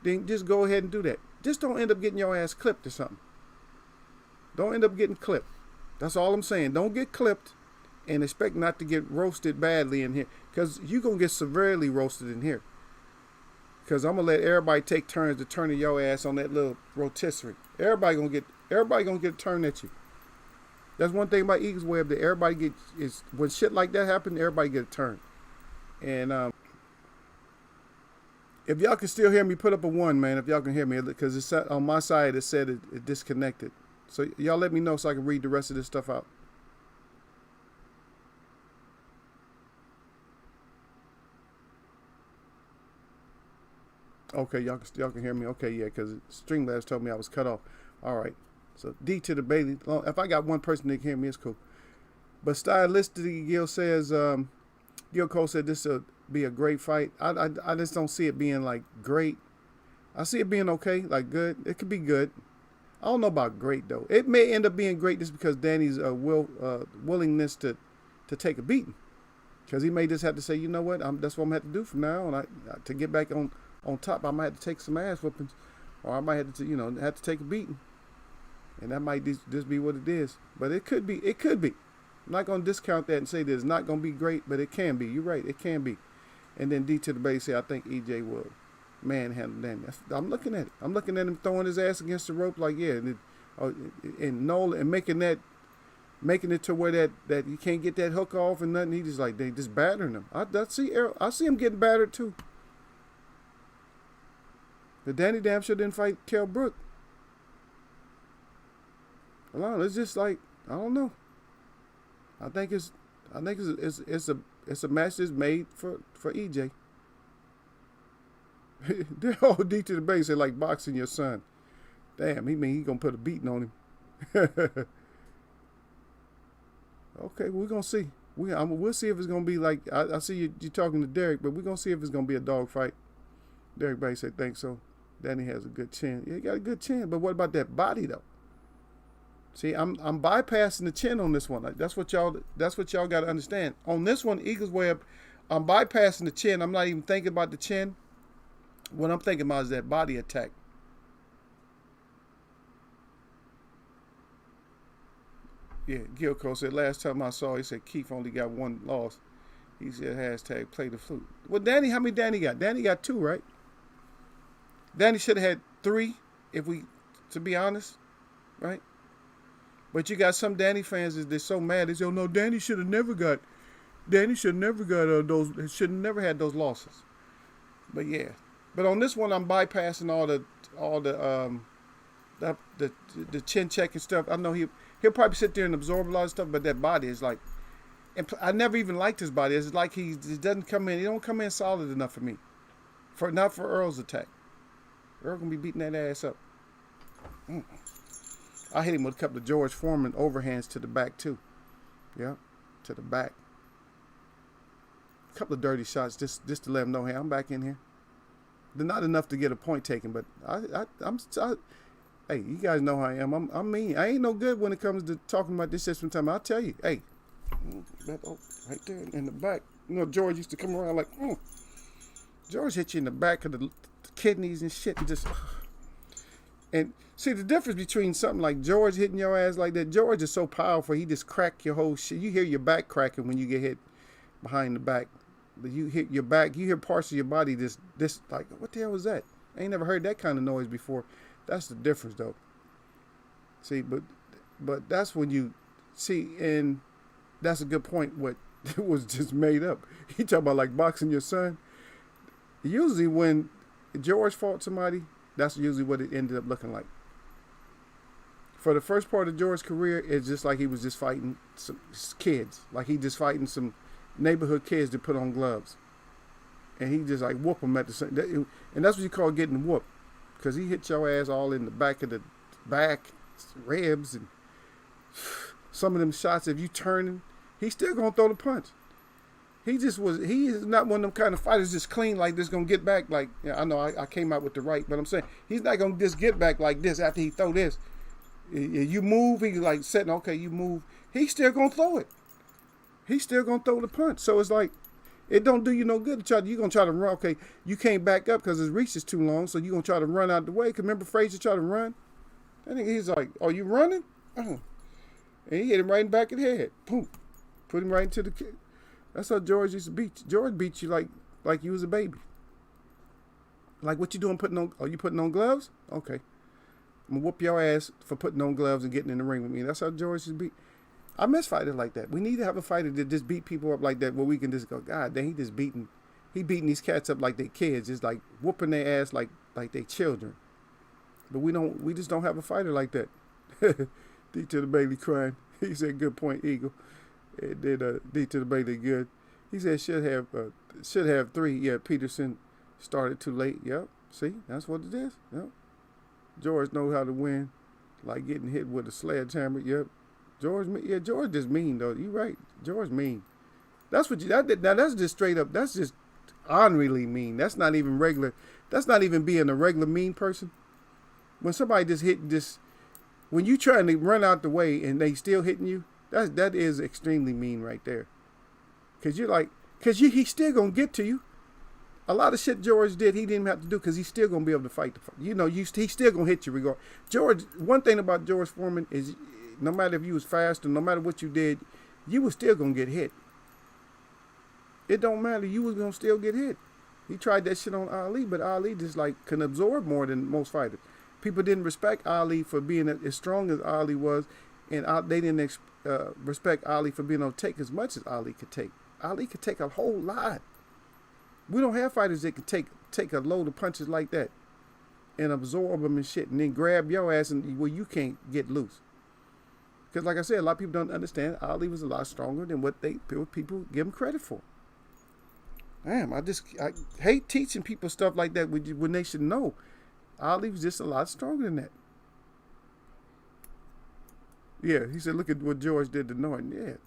Then just go ahead and do that. Just don't end up getting your ass clipped or something. Don't end up getting clipped. That's all I'm saying. Don't get clipped. And expect not to get roasted badly in here, because you're going to get severely roasted in here. Cause I'm gonna let everybody take turns to turning your ass on that little rotisserie. Everybody gonna get a turn at you. That's one thing about Eagles Web that everybody get is when shit like that happen, everybody get a turn. And if y'all can still hear me, put up a 1, man. If y'all can hear me, because it's on my side it said it disconnected. So y'all let me know so I can read the rest of this stuff out. Okay, y'all can hear me. Okay, yeah, because Streamlabs told me I was cut off. All right. So D to the Bailey. If I got one person that can hear me, it's cool. But stylistically, Gil says, Gil Cole said this will be a great fight. I just don't see it being like great. I see it being okay, like good. It could be good. I don't know about great though. It may end up being great just because Danny's willingness to take a beating, because he may just have to say, you know what, that's what I'm gonna have to do from now on. To get back on top, I might have to take some ass whoopings, or I might have to have to take a beating, and that might just be what it is. But it could be. I'm not gonna discount that and say that it's not gonna be great, but it can be. You're right, it can be. And then D to the base say, I think EJ will manhandle Danny. I'm looking at it. I'm looking at him throwing his ass against the rope, like yeah, and Nolan and making it to where that you can't get that hook off and nothing. He just like they just battering him. I see him getting battered too. But Danny damn sure didn't fight Kell Brook. Well, it's just like I don't know. I think it's a match that's made for EJ. The whole D to the base said like boxing your son. Damn, he gonna put a beating on him. Okay, we're gonna see. We'll see if it's gonna be like I see you talking to Derek, but we're gonna see if it's gonna be a dog fight. Derek Bay said, "Thanks so." Danny has a good chin. Yeah, he got a good chin, but what about that body though? See, I'm bypassing the chin on this one. Like, that's what y'all got to understand. On this one, Eagles Web, I'm bypassing the chin. I'm not even thinking about the chin. What I'm thinking about is that body attack. Yeah, Gilco said last time I saw, he said Keith only got 1 loss. He said hashtag play the flute. Well, Danny, how many Danny got? Danny got 2, right? Danny should have had 3, to be honest, right? But you got some Danny fans they're so mad. They say, "Oh no, Danny should have never got those. Should have never had those losses." But yeah, but on this one, I'm bypassing all the chin check and stuff. I know he'll probably sit there and absorb a lot of stuff, but that body is like, and I never even liked his body. It's like he doesn't come in. He don't come in solid enough for me. Not for Earl's attack. Earl gonna be beating that ass up. I hit him with a couple of George Foreman overhands to the back too. Yeah, to the back. A couple of dirty shots just to let him know, hey, I'm back in here. They're not enough to get a point taken, but hey, you guys know how I am. I'm mean. I ain't no good when it comes to talking about this shit sometimes. I'll tell you, hey, that right there in the back. You know, George used to come around like, George hit you in the back of the kidneys and shit and just... And see the difference between something like George hitting your ass like that. George is so powerful, he just crack your whole shit. You hear your back cracking when you get hit behind the back. You hit your back, you hear parts of your body this like, what the hell was that? I ain't never heard that kind of noise before. That's the difference though. See, but that's when you see, and that's a good point what was just made up. He talking about like boxing your son. Usually when George fought somebody, that's usually what it ended up looking like. For the first part of George's career, it's just like he was just fighting some kids. Like he just fighting some neighborhood kids to put on gloves. And he just like whoop them at the same. And that's what you call getting whooped. Because he hit your ass all in the back of the back, ribs, and some of them shots, if you turning, he's still going to throw the punch. He is not one of them kind of fighters just clean like this, going to get back like, I know I came out with the right, but I'm saying he's not going to just get back like this after he throw this. You move, he's like setting, okay, you move. He's still going to throw it. He's still going to throw the punch. So it's like, it don't do you no good. You're going to try to run. Okay, you can't back up because his reach is too long, so you're going to try to run out the way. Because remember Frazier tried to run? I think he's like, oh, you running? And he hit him right in the back of the head. Boom. Put him right into the kick. That's how George used to beat you. George beat you like you was a baby. Like, what you doing? Are you putting on gloves? Okay, I'm gonna whoop your ass for putting on gloves and getting in the ring with me. That's how George should be. I miss fighters like that. We need to have a fighter that just beat people up like that, where we can just go, God, dang, he beating these cats up like they kids, just like whooping their ass like they children. But we just don't have a fighter like that. D to the Bailey crying. He said, good point, Eagle. It did D to the Bailey good. He said should have 3. Yeah, Peterson started too late. Yep. See, that's what it is. Yep. George knows how to win, like getting hit with a sledgehammer. Yep. George just mean though. You right. George mean. That's what now that's just straight up. That's just honorably mean. That's not even regular. That's not even being a regular mean person. When somebody just when you trying to run out the way and they still hitting you, that is extremely mean right there. Cause he's still gonna get to you. A lot of shit George did, he didn't have to do because he's still gonna be able to fight the fight. He's still gonna hit you regardless. George, one thing about George Foreman is, no matter if you was fast or no matter what you did, you was still gonna get hit. It don't matter, you was gonna still get hit. He tried that shit on Ali, but Ali just can absorb more than most fighters. People didn't respect Ali for being as strong as Ali was, and they didn't respect Ali for being able to take as much as Ali could take. Ali could take a whole lot. We don't have fighters that can take a load of punches like that and absorb them and shit, and then grab your ass and where you can't get loose. Because like I said, a lot of people don't understand Ali was a lot stronger than what people give him credit for. Damn, I hate teaching people stuff like that when they should know. Ali was just a lot stronger than that. Yeah, he said, look at what George did to Norton.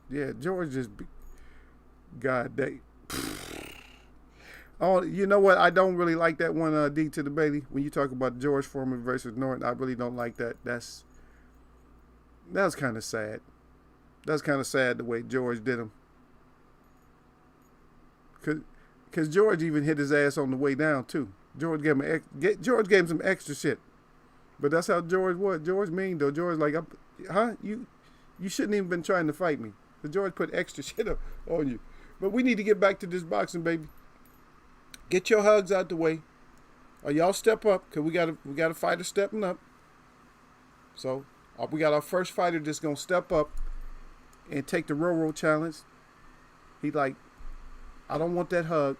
Yeah, George just God, oh, you know what? I don't really like that one, D to the Bailey. When you talk about George Foreman versus Norton, I really don't like that. That was kind of sad. That's kind of sad the way George did him. Cause George even hit his ass on the way down too. George gave him some extra shit. But that's how George was. George mean though. George you shouldn't even been trying to fight me. But George put extra shit up on you. But we need to get back to this boxing, baby. Get your hugs out the way. Or y'all step up, cause we got a fighter stepping up. So we got our first fighter that's gonna step up and take the Roro challenge. He I don't want that hug.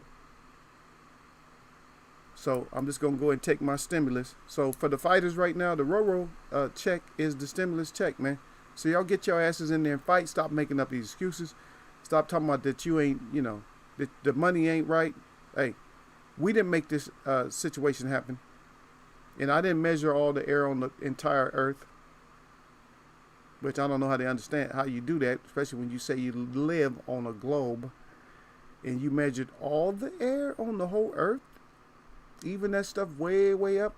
So I'm just going to go and take my stimulus. So for the fighters right now, the Roro check is the stimulus check, man. So y'all get your asses in there and fight. Stop making up these excuses. Stop talking about that you ain't, that the money ain't right. Hey, we didn't make this situation happen. And I didn't measure all the air on the entire earth. Which I don't know how they understand how you do that, especially when you say you live on a globe. And you measured all the air on the whole earth. Even that stuff way, way up.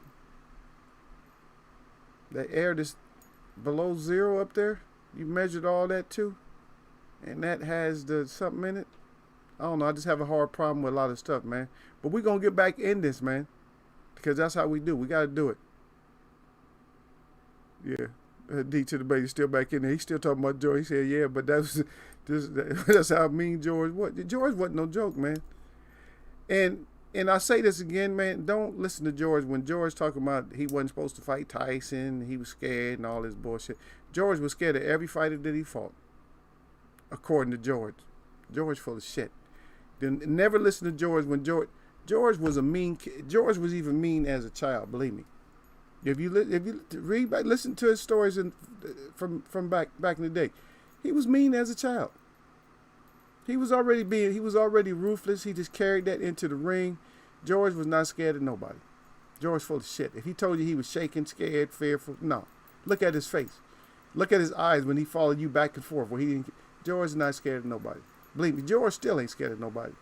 That air that's below zero up there. You measured all that too. And that has the something in it. I don't know. I just have a hard problem with a lot of stuff, man. But we're going to get back in this, man. Because that's how we do. We got to do it. Yeah. D to the Bailey still back in there. He's still talking about George. He said, yeah, but that's how mean George was. George wasn't no joke, man. And I say this again, man, don't listen to George when George talking about he wasn't supposed to fight Tyson, he was scared and all this bullshit. George was scared of every fighter that he fought, according to George. George full of shit. Then never listen to George when George was a mean kid. George was even mean as a child, believe me. If you read back, listen to his stories from back in the day, he was mean as a child. He was already ruthless. He just carried that into the ring. George was not scared of nobody. George full of shit. If he told you he was shaking, scared, fearful, no. Look at his face. Look at his eyes when he followed you back and forth. George is not scared of nobody. Believe me, George still ain't scared of nobody.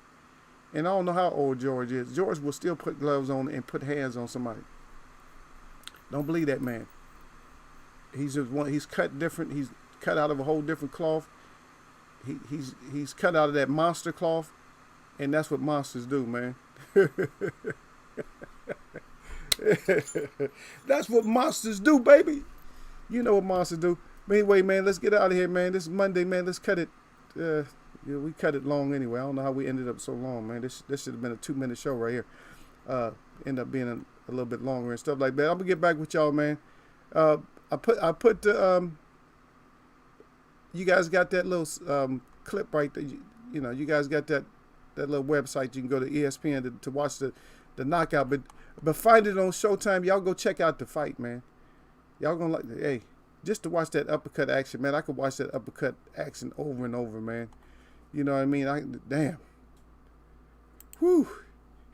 And I don't know how old George is. George will still put gloves on and put hands on somebody. Don't believe that man. He's cut different. He's cut out of a whole different cloth. He's cut out of that monster cloth, and that's what monsters do, man. That's what monsters do, baby. You know what monsters do. But anyway, man, let's get out of here, man. This is Monday, man. Let's cut it. Yeah, we cut it long anyway. I don't know how we ended up so long, man. This should have been a 2 minute show right here. Uh, End up being a little bit longer and stuff like that. I'm gonna get back with y'all, man. Uh, I put the you guys got that little clip right there. You know, you guys got that little website. You can go to ESPN to watch the knockout, but find it on Showtime. Y'all go check out the fight, man. Y'all gonna like, hey, just to watch that uppercut action, man. I could watch that uppercut action over and over, man. You know what I mean? Damn. Whew.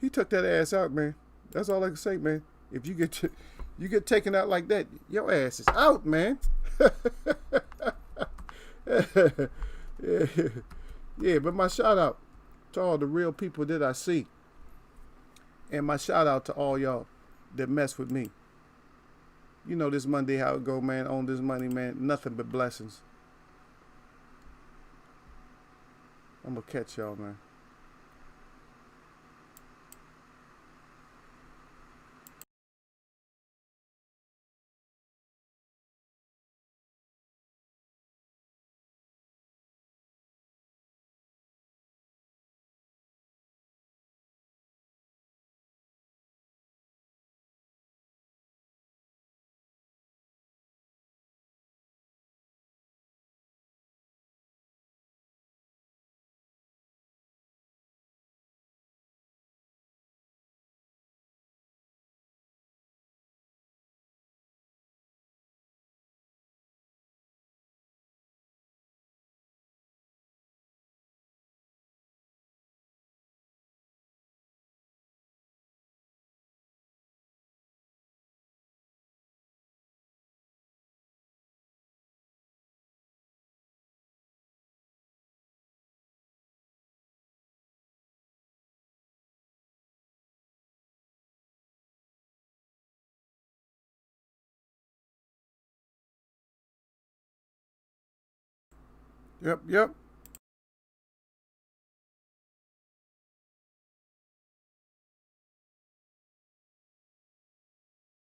He took that ass out, man. That's all I can say, man. If you get taken out like that, your ass is out, man. Yeah, but my shout out to all the real people that I see, and my shout out to all y'all that mess with me. You know this Monday how it go, man. On this money, man. Nothing but blessings. I'm gonna catch y'all, man. Yep, yep.